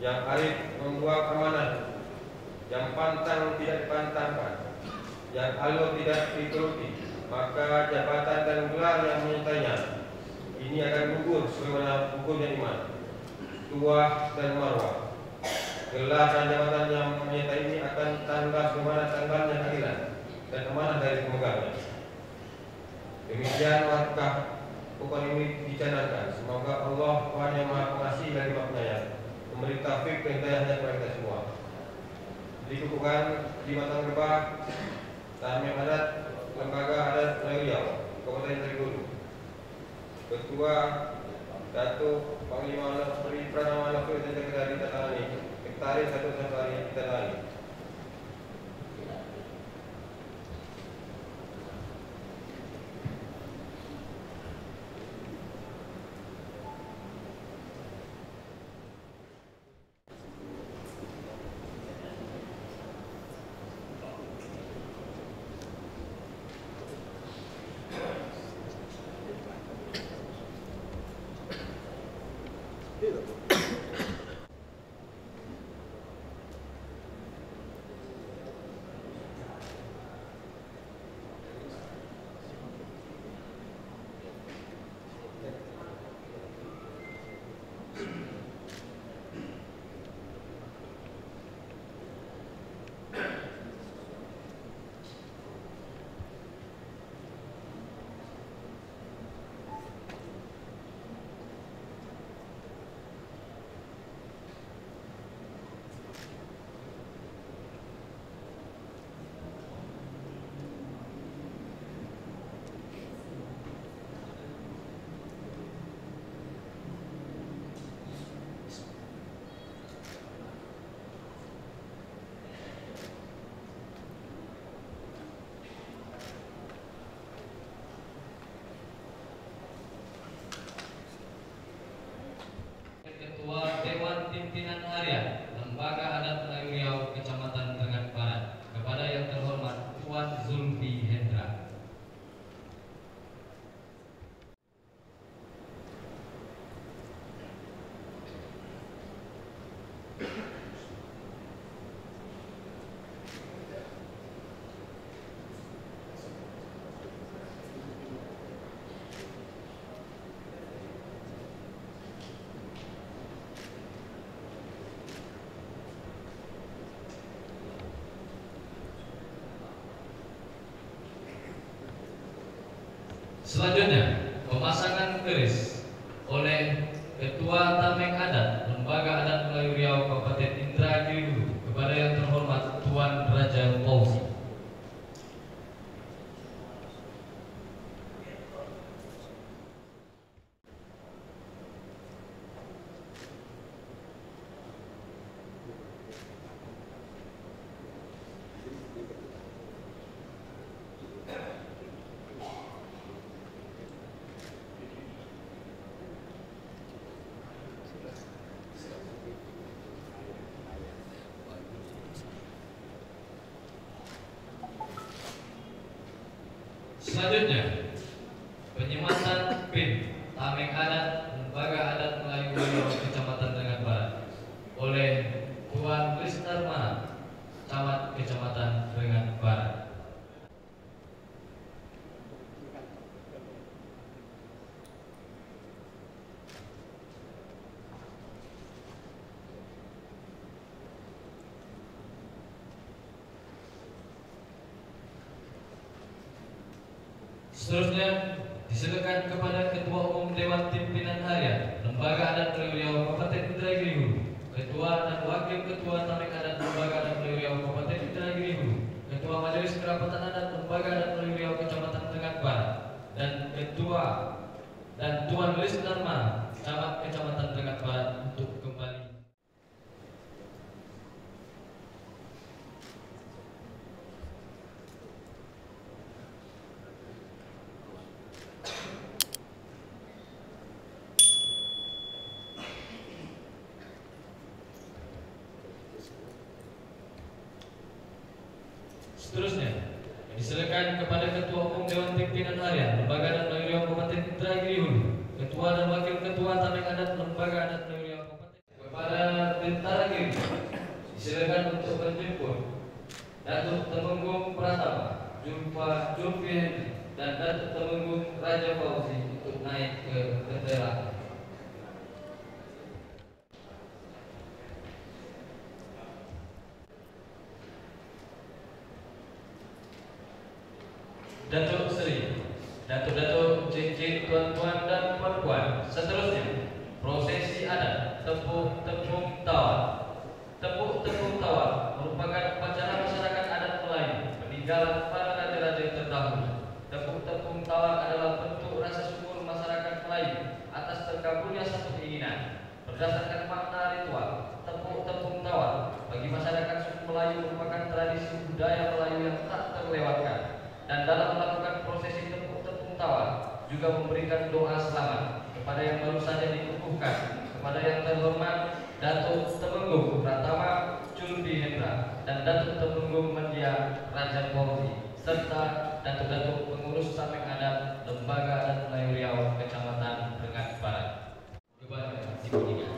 yang arif membuang amanah, yang pantang tidak dipantangkan, yang alur tidak dituruti, maka jabatan dan gelar yang menyertainya ini akan gugur sebagaimana gugurnya iman, tuah dan marwah. Gelar dan jabatan yang menyertai ini akan tanggal sebagaimana tanggalnya keadilan dan amanah dari pemegangnya. Demikian markah pokok ini dicanangkan. Semoga Allah Tuhan yang Maha Pengasih lagi Maha Penyayang memberi taufik dan hidayahnya kepada kita semua. Dikukuhkan di Batang Gebah, Tameng Adat Lembaga Adat Melayu Riau, Kabupaten Trenggalek. Ketua Datuk Panglima Peri Pranama Nafir dan Sekretari ditandatangani. Sekretaris satu sekretari ditandatangani. Ketua Dewan Pimpinan Harian Lembaga Adat Melayu Riau Kecamatan Rengat Barat kepada yang terhormat Tuan Zulfi Hendra. Selanjutnya, pemasangan keris oleh Ketua Tameng Adat Lembaga Adat Melayu Riau Kabupaten Indragiri Hulu kepada yang terhormat Tuan Raja Fauzi. Selanjutnya, penyematan PIN Tameng Adat Lembaga Adat Melayu Riau Kecamatan Rengat Barat oleh Tuan Kristar Mana, Camat Kecamatan Rengat Barat. Seterusnya disilakan kepada Ketua Umum Dewan Pimpinan Harian Lembaga Adat Melayu Riau Kabupaten Indragiri Hulu, Ketua dan Wakil Ketua Tameng Adat Lembaga Adat Melayu Riau Kabupaten Indragiri Hulu, Ketua Majelis Kerapatan Adat Lembaga Adat Melayu Riau Kecamatan Rengat Barat, dan Ketua dan Tuan Lisnar Mana, Camat Kecamatan Rengat Barat untuk kembali. Seterusnya, disilakan kepada Ketua Umum Dewan Pimpinan Harian Lembaga Adat Melayu Riau Kabupaten Indragiri Hulu, Ketua dan Wakil Ketua Tameng Adat Lembaga Adat Melayu Riau Kabupaten. Kepada Tentara Giri, disilakan untuk menjemput Datuk Temenggung Pratama, Zulfi Hendri, dan Datuk Temenggung Raja Fauzi untuk naik ke bendera. Datuk Seri, Datuk-datuk, cik-cik, tuan-tuan Seterusnya, prosesi adat tepung tawar. Tepung tawar merupakan upacara masyarakat adat Melayu peninggalan para raja-raja terdahulu. Tepung tawar adalah bentuk rasa syukur masyarakat Melayu atas terkabulnya satu keinginan. Berdasarkan makna ritual, tepung tawar bagi masyarakat suku Melayu merupakan tradisi budaya Melayu yang tak terlewatkan. Dan dalam melakukan prosesi tepung tawar juga memberikan doa selamat kepada yang baru saja dikukuhkan, kepada yang terhormat Datuk Temenggung Pratama Julbi Hendra dan Datuk Temenggung Mendia Raja Polri serta datuk-datuk pengurus sameng adat Lembaga Adat Melayu Riau Kecamatan Rengat Barat. Kepada dimulai.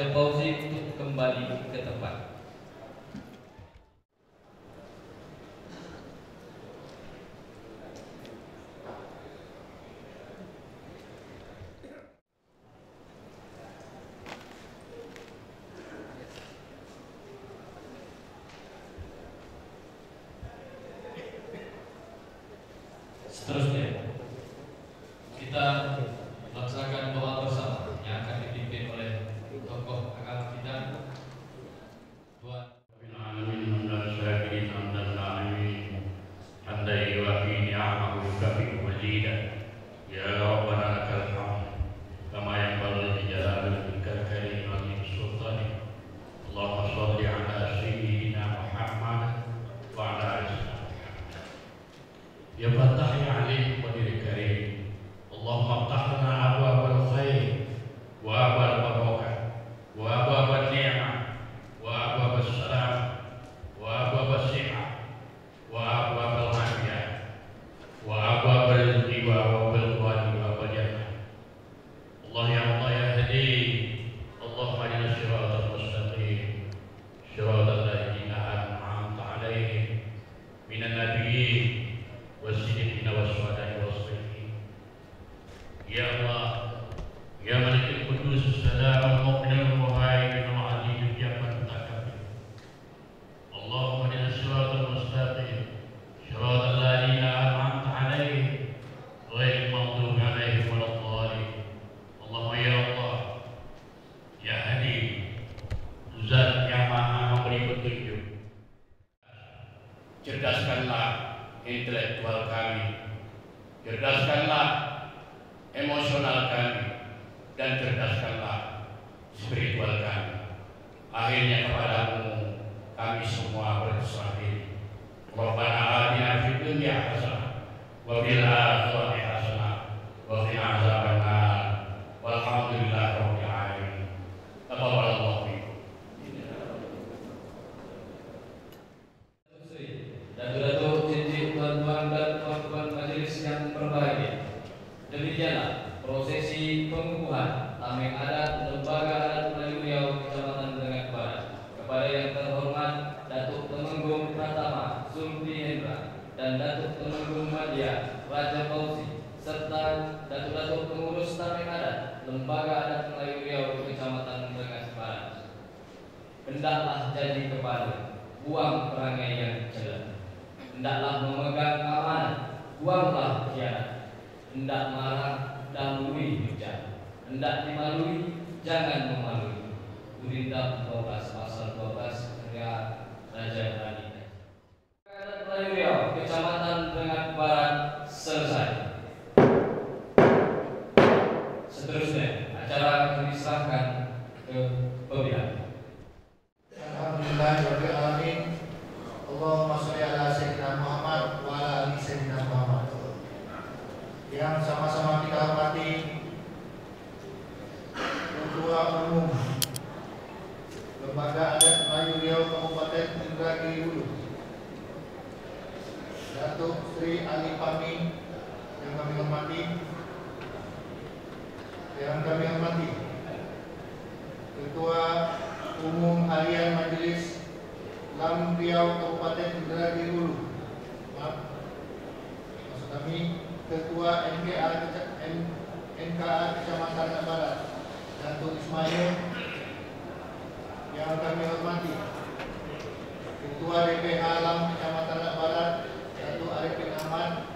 Raja Fauzi untuk kembali ke tempat. Seterusnya kita melaksanakan doa bersama yang akan dipimpin oleh tokoh agama kita, Tuan يا فتاح يا عليم قدير الكريم اللهم افتح لنا ابواب الخير وابواب البركه وابواب النعمه وابواب السلام وابواب الصحه وابواب العافيه وابواب الرزق وابواب القوات وابواب الجنه الله يا الله يا هدي اللهم اهدنا الصراط المستقيم صراط الذين انعمت عليهم من النبيين والصديقين والشهداء والصالحين يا الله يا ملك القدوس السلام المؤمن المهيمن العزيز الجبار المتكبر اللهم اهدنا الصراط المستقيم صراط الذين انعمت عليهم غير المغضوب عليهم ولا الضالين اللهم يا الله ya Hadi Zat yang maha memberi petunjuk, cerdaskanlah intelektual kami, cerdaskanlah emosional kami, dan cerdaskanlah spiritual kami. Akhirnya kepadamu kami semua berserah diri. Rabbana atina fid dunya hasanah wa fil akhirati hasanah wa qina azabannar. Walhamdulillahi rabbil alamin. Taqabbalallahu minkum. Datuk Cincin, tuan-tuan dan tuan-tuan majelis yang berbahagia. Demikianlah prosesi pengukuhan tameng adat Lembaga Adat Melayu Riau Kecamatan Dengah Barat kepada yang terhormat Datuk Temenggung Pratama Zulfi Hendra dan Datuk Temenggung Madya Raja Fauzi serta Datuk-Datuk pengurus tameng adat Lembaga Adat Melayu Riau Kecamatan Dengah Barat. Hendaklah jadi kepala, buang perangai yang jelek. Hendaklah memegang amanah, buanglah khianat. Hendak marah, dahului hujat. Hendak dimalui, jangan memalui. Gurindam 12 pasal 12 karya Raja Rani. Adat Melayu Riau Kecamatan Dengah Barat selesai. Seterusnya acara akan diserahkan ke pemilihan. Alhamdulillahirabbil alamin. Allahumma shalli ala sayyidina Muhammad wa ala ali sayyidina Muhammad. Yang sama-sama kita hormati Ketua Umum Lembaga Adat Melayu Riau Kabupaten Indragiri Hulu, Datuk Sri Ali Pami yang kami hormati, Ketua Umum Harian Majelis Lam Riau Kabupaten Indragiri Hulu, maksud kami Ketua NKA Kecamatan Dengah Barat, Datuk Ismail yang kami hormati, Ketua DPH Lam Kecamatan Dengah Barat, Datuk Arifin Ahmad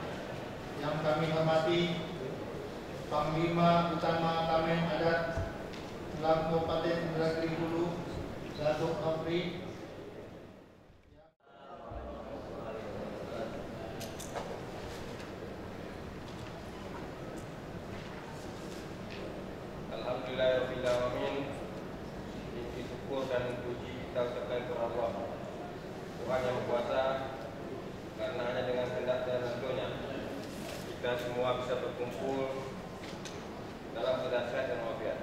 yang kami hormati, Panglima Utama Tameng Adat Lam Kabupaten Indragiri Hulu, Datuk Afri. Alhamdulillahirabbil alamin. Puji syukur dan puji kita ucapkan kepada Allah, Tuhan yang berkuasa, karena hanya dengan kehendak dan ridhonya kita semua bisa berkumpul dalam keadaan sehat dan walafiat.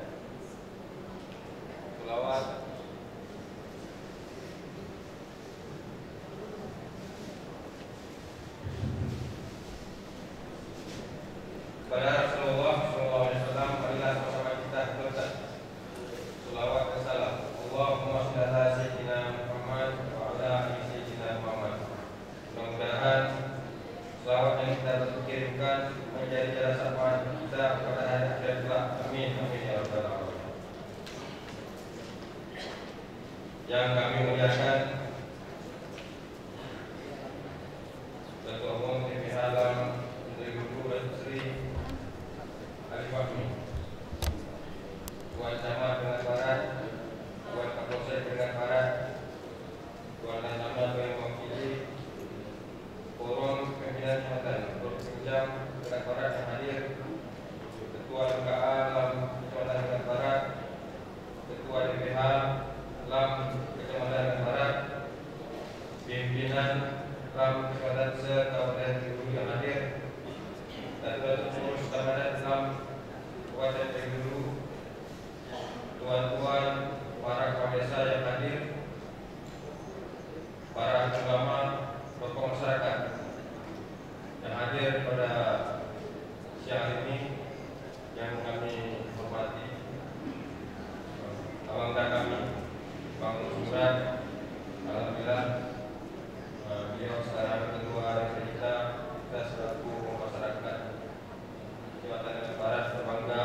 Selawat kepada Rasulullah SAW, marilah bersama kita berkata selawat dan salam Yang kami muliakan Ketua Umum TPH Alam Menteri Guru dan Sri Ali Fahmi, Tuan Camat Dengar Barat, Tuan Kapolsek Dengar Barat, Tuan Lantaman yang mewakili Forum Pimpinan Kecamatan Provinsi Dengar Barat yang hadir, Ketua LKA Alam Kecamatan Dengar Barat, Ketua DPH Alam Kecamatan Dengar Barat, pimpinan Alam Kecamatan se-Kabupaten Bengkulu yang hadir, Datuk Pengurus Kecamatan Alam Kabupaten Bengkulu, tuan-tuan para kepala desa yang hadir, para ulama, tokoh masyarakat yang hadir pada siang ini yang kami hormati, abang dan kami, Bang Surat, alhamdulillah beliau sekarang ketua dari kita selaku masyarakat Kecamatan Dengar Barat berbangga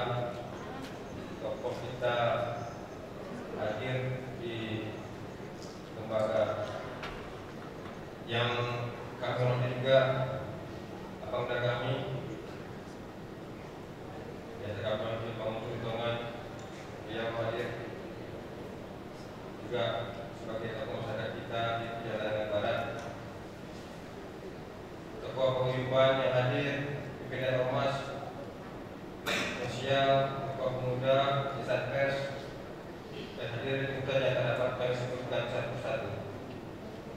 tokoh kita hadir di lembaga yang kami hormati juga abang dan kami biasa kami Bang Hitungan yang hadir juga sebagai tokoh masyarakat kita di Kecamatan Dengar Barat, tokoh paguyuban yang hadir, pimpinan ormas sosial, tokoh pemuda, insan pers yang hadir juga yang terdapat kami sebutkan satu-satu.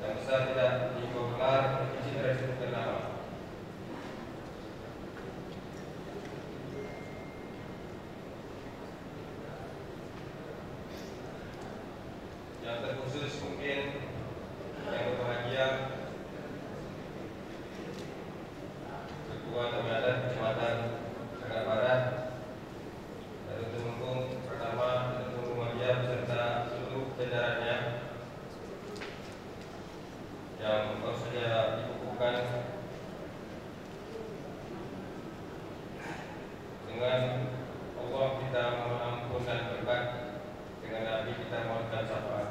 Yang besar tidak digelar, izin dari sebutkan nama. Yang terkhusus mungkin yang berbahagia Ketua Taman Kecamatan Dengar Barat, Datuk Tumenggung pertama, Datuk Tumenggung Madia beserta seluruh jajarannya yang baru saja dikukuhkan dengan Allah kita mohon ampun dan berkat, dengan Nabi kita mohonkan syafaat,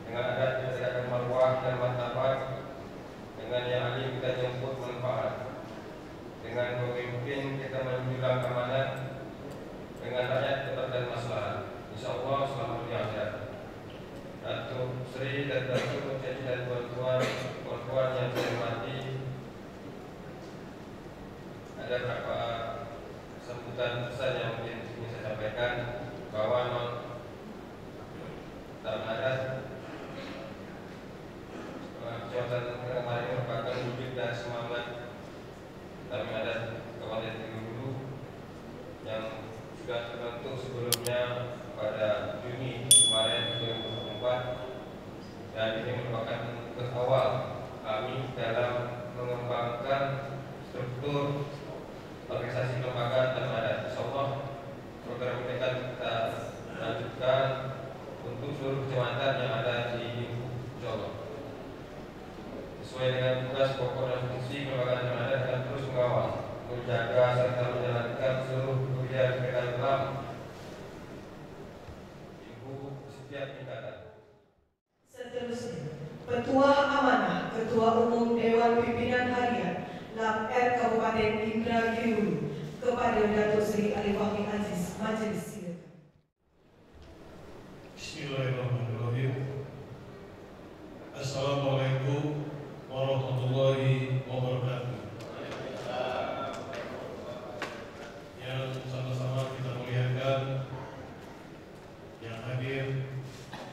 dengan adat kita tegakkan marwah dan martabat, dengan yang alim kita jemput manfaat, dengan pemimpin kita menjulang amanat, dengan rakyat ketatan masalah. InsyaAllah selamat di akhirat. Datuk Sri dan Datuk Cik dan tuan-tuan yang saya hormati, ada beberapa sambutan pesan yang mungkin ingin saya sampaikan bahwa dalam adat Kecamatan Dengar Barat ini merupakan wujud dan semangat dalam adat Kabupaten Bengkulu yang sudah terbentuk sebelumnya pada Juni kemarin 2024, dan ini merupakan bentuk awal kami dalam mengembangkan struktur organisasi kelembagaan dalam adat. Insyaallah program ini akan kita lanjutkan untuk seluruh kecamatan yang ada di Insyaallah. Sesuai dengan tugas pokok dan fungsi kelembagaan dalam adat akan terus mengawal, menjaga serta menjalankan seluruh kegiatan Islam setiap tingkatan. Seterusnya, Petua Amanah Ketua Umum Dewan Pimpinan Harian LAM R Kabupaten Indragiri Hulu kepada Datuk Sri Ali Fahmi Aziz, Majelis silakan. Bismillahirrahmanirrahim. Assalamualaikum warahmatullahi wabarakatuh. Yang sama-sama kita muliakan, yang hadir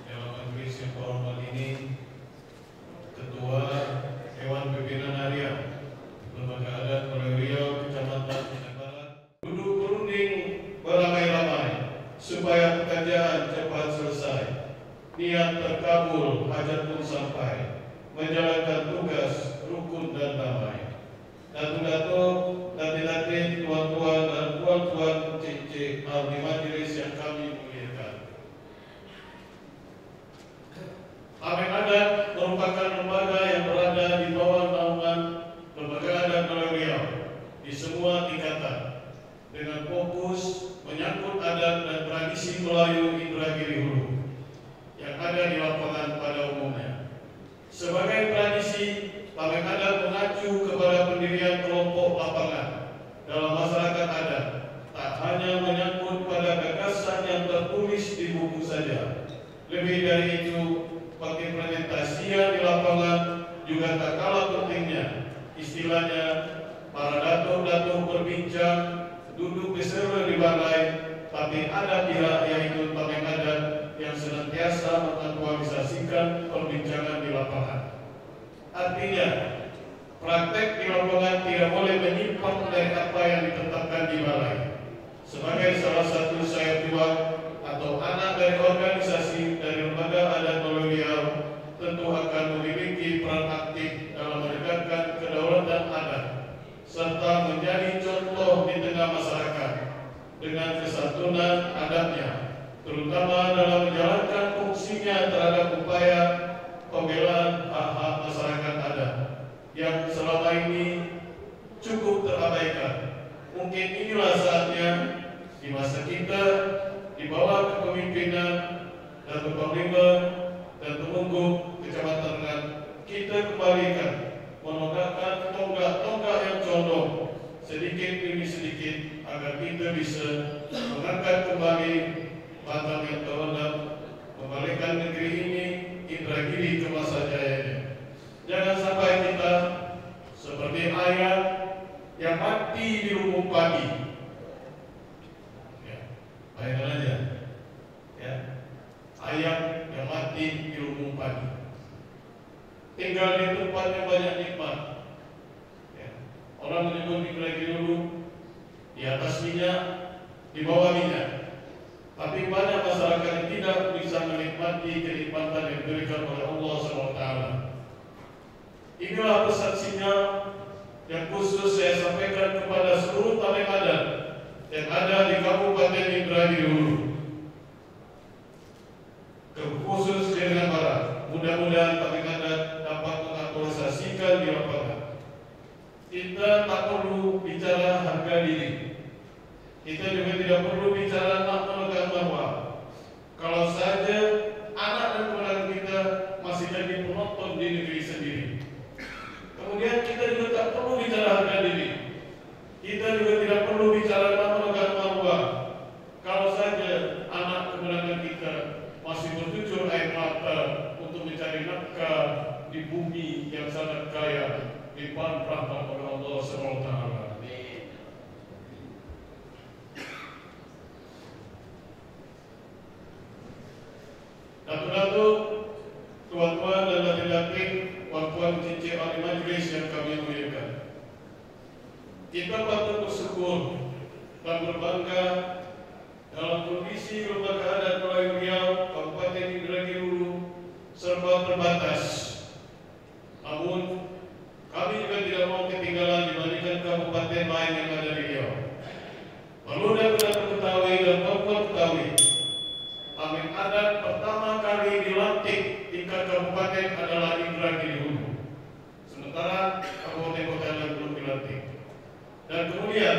dalam majelis yang terhormat ini, Ketua Dewan Pimpinan Harian Lembaga Adat Melayu Riau Kecamatan Dengar Barat, duduk berunding beramai-ramai supaya pekerjaan cepat selesai, niat terkabul, hajat pun sampai, menjalankan tugas rukun dan damai. Datuk-datuk, datin-datin, tuan-tuan dan puan-puan, cik-cik ahli majelis yang kami muliakan. Amin Adat merupakan lembaga yang berada di bawah naungan Lembaga Adat Melayu Riau di semua tingkatan, dengan fokus menyangkut adat dan tradisi Melayu Indragiri Hulu yang ada di lapangan tertulis di buku saja. Lebih dari itu, pengimplementasian di lapangan juga tak kalah pentingnya. Istilahnya, para datuk-datuk berbincang, duduk bersama di balai, tapi ada pihak yaitu tameng adat yang senantiasa mengaktualisasikan perbincangan di lapangan. Artinya, praktek di lapangan tidak boleh menyimpang dari apa yang ditetapkan di balai. Sebagai salah satu sayap juang atau anak dari organisasi dari lembaga adat Pulau Riau, tentu akan memiliki peran aktif dalam menegakkan kedaulatan adat serta menjadi contoh di tengah masyarakat dengan kesantunan adatnya, terutama dalam menjalankan fungsinya terhadap upaya pembelaan hak-hak masyarakat adat yang selama ini cukup terabaikan. Mungkin inilah saatnya di masa kita di bawah kepemimpinan Datuk Panglima dan Temenggung Kecamatan Rengat, kita kembalikan menegakkan tonggak-tonggak yang condong sedikit demi sedikit agar kita bisa mengangkat kembali batang yang terendam, kembalikan negeri ini Indragiri ke masa jayanya. Jangan sampai kita seperti ayam yang mati di lumbung padi. Bayangkan aja, ya, ayam yang mati di lumbung padi, tinggal di tempat yang banyak nikmat. Ya. Orang menyebut Indragiri dulu di atas minyak, di bawah minyak, tapi banyak masyarakat yang tidak bisa menikmati kenikmatan yang diberikan oleh Allah SWT. Inilah pesan sinyal yang khusus saya sampaikan kepada seluruh tameng adat yang ada di Kabupaten Indragiri Hulu, khusus di Rengat Barat. Mudah-mudahan tameng adat dapat mengaktualisasikan di lapangan. Kita tak perlu bicara harga diri. Kita juga tidak perlu bicara nak menegak marwah. Kalau saja anak dan keluarga kita masih jadi penonton di negeri sendiri. Kemudian kita juga tak perlu bicara harga diri. Kita juga tidak perlu bicara nak menegak marwah. Kalau saja anak kemudian kita masih bercucur air mata untuk mencari nafkah di bumi yang sangat kaya, limpahan rahmat oleh Allah SWT. Datuk-datuk, tuan-tuan dan laki-laki, puan-puan cincin ahli majlis yang kami muliakan, kita patut bersyukur dan berbangga dalam kondisi lembaga adat Pulau Riau, Kabupaten Indragiri Hulu serba terbatas. Namun, kami juga tidak mau ketinggalan dibandingkan kabupaten lain yang ada di Riau. Perlu dapat ketahui dan perempuan ketahui, tameng adat pertama kali dilantik tingkat kabupaten adalah Indragiri Hulu. Sementara kabupaten kota lain belum dilantik. Dan kemudian,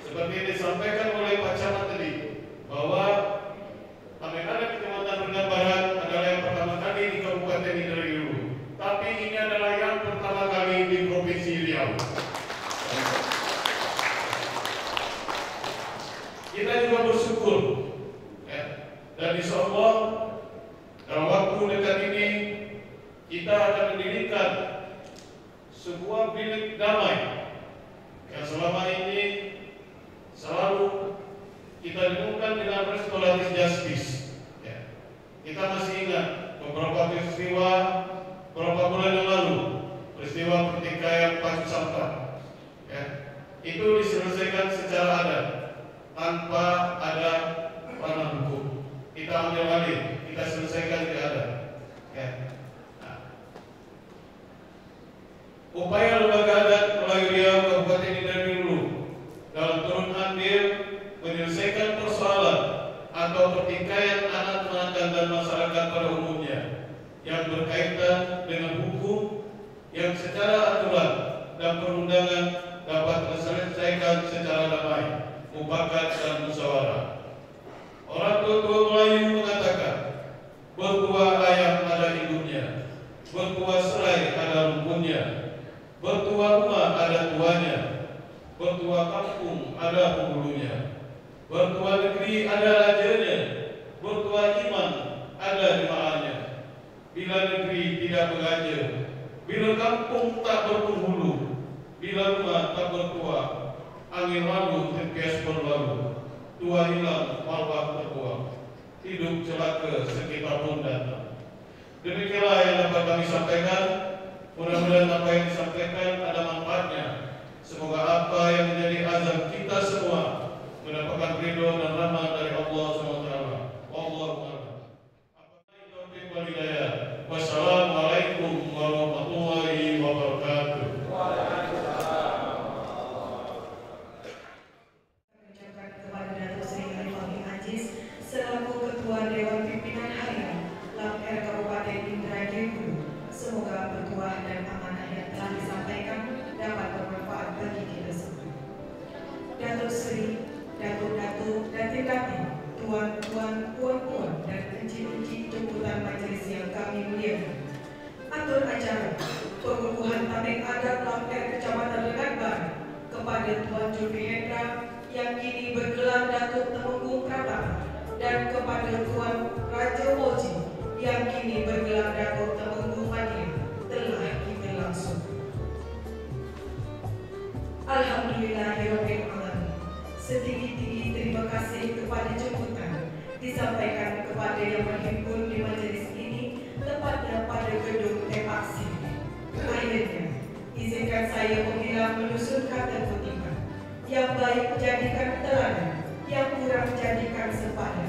seperti yang disampaikan oleh Pak Camat tadi, bahwa tameng adat Kecamatan Rengat Barat adalah yang pertama kali di Kabupaten Indragiri Hulu. Tapi ini adalah yang pertama kali di Provinsi Riau. Kita juga bersyukur, ya, dan insya Allah dalam waktu dekat ini kita akan mendirikan sebuah bilik damai yang selama ini selalu kita dengungkan dengan restoratif justice. Ya. Kita masih ingat beberapa peristiwa beberapa bulan yang lalu, peristiwa pertikaian Pacu Sampah. Ya. Itu diselesaikan secara adat tanpa ada ranah hukum. Kita ambil alih, kita selesaikan di adat. Ya. Nah. Upaya lembaga adat Pulau Riau Kabupaten Indragiri Hulu dalam turun andil menyelesaikan persoalan atau pertikaian anak tenaga dan masyarakat pada umumnya yang berkaitan dengan hukum yang secara aturan dan perundangan dapat diselesaikan secara damai, mufakat dan musyawarah. Orang tua Melayu mengatakan, bertua ayam ada induknya, bertua serai ada lumpurnya, bertua rumah ada tuanya, bertua kampung ada penghulunya, bertua negeri ada rajanya, tidak mengajar. Bila kampung tak berpenghulu, bila rumah tak bertua, angin lalu tempias berlalu, tua hilang marwah terbuang, hidup celaka sekitar pun datang. Demikianlah yang dapat kami sampaikan. Mudah-mudahan apa yang disampaikan ada manfaatnya. Semoga apa yang menjadi azam kita semua mendapatkan ridho dan rahmat dari Allah SWT. Wassalamualaikum warahmatullahi wabarakatuh. Mengucapkan kepada Datuk Seri Fahmi Aziz selaku Ketua Dewan Pimpinan Harian LAMR Kabupaten Indragiri Hulu. Semoga bertuah dan amanah yang telah disampaikan dapat bermanfaat bagi kita semua. Datuk Seri, Datuk-Datuk, Datin-Datin, Tuan-Tuan, Puan-Puan, dan Encik-Encik jemputan majelis yang kami muliakan. Atur acara pengukuhan tabik adat LAMR Kecamatan Lengan Barat kepada Tuan Julfi Hendra yang kini bergelar Datuk Temenggung Pratama, dan kepada Tuan Raja Moji yang kini bergelar Datuk Temenggung Madiun telah kita langsung. Alhamdulillahirabbil alamin. Setinggi-tinggi terima kasih kepada jemputan disampaikan kepada yang berhimpun di majelis ini, tepatnya pada gedung Tepak Sini. Akhirnya, izinkan saya memilah menyusun kata kutipan. Yang baik jadikan teladan, yang kurang jadikan sepadan.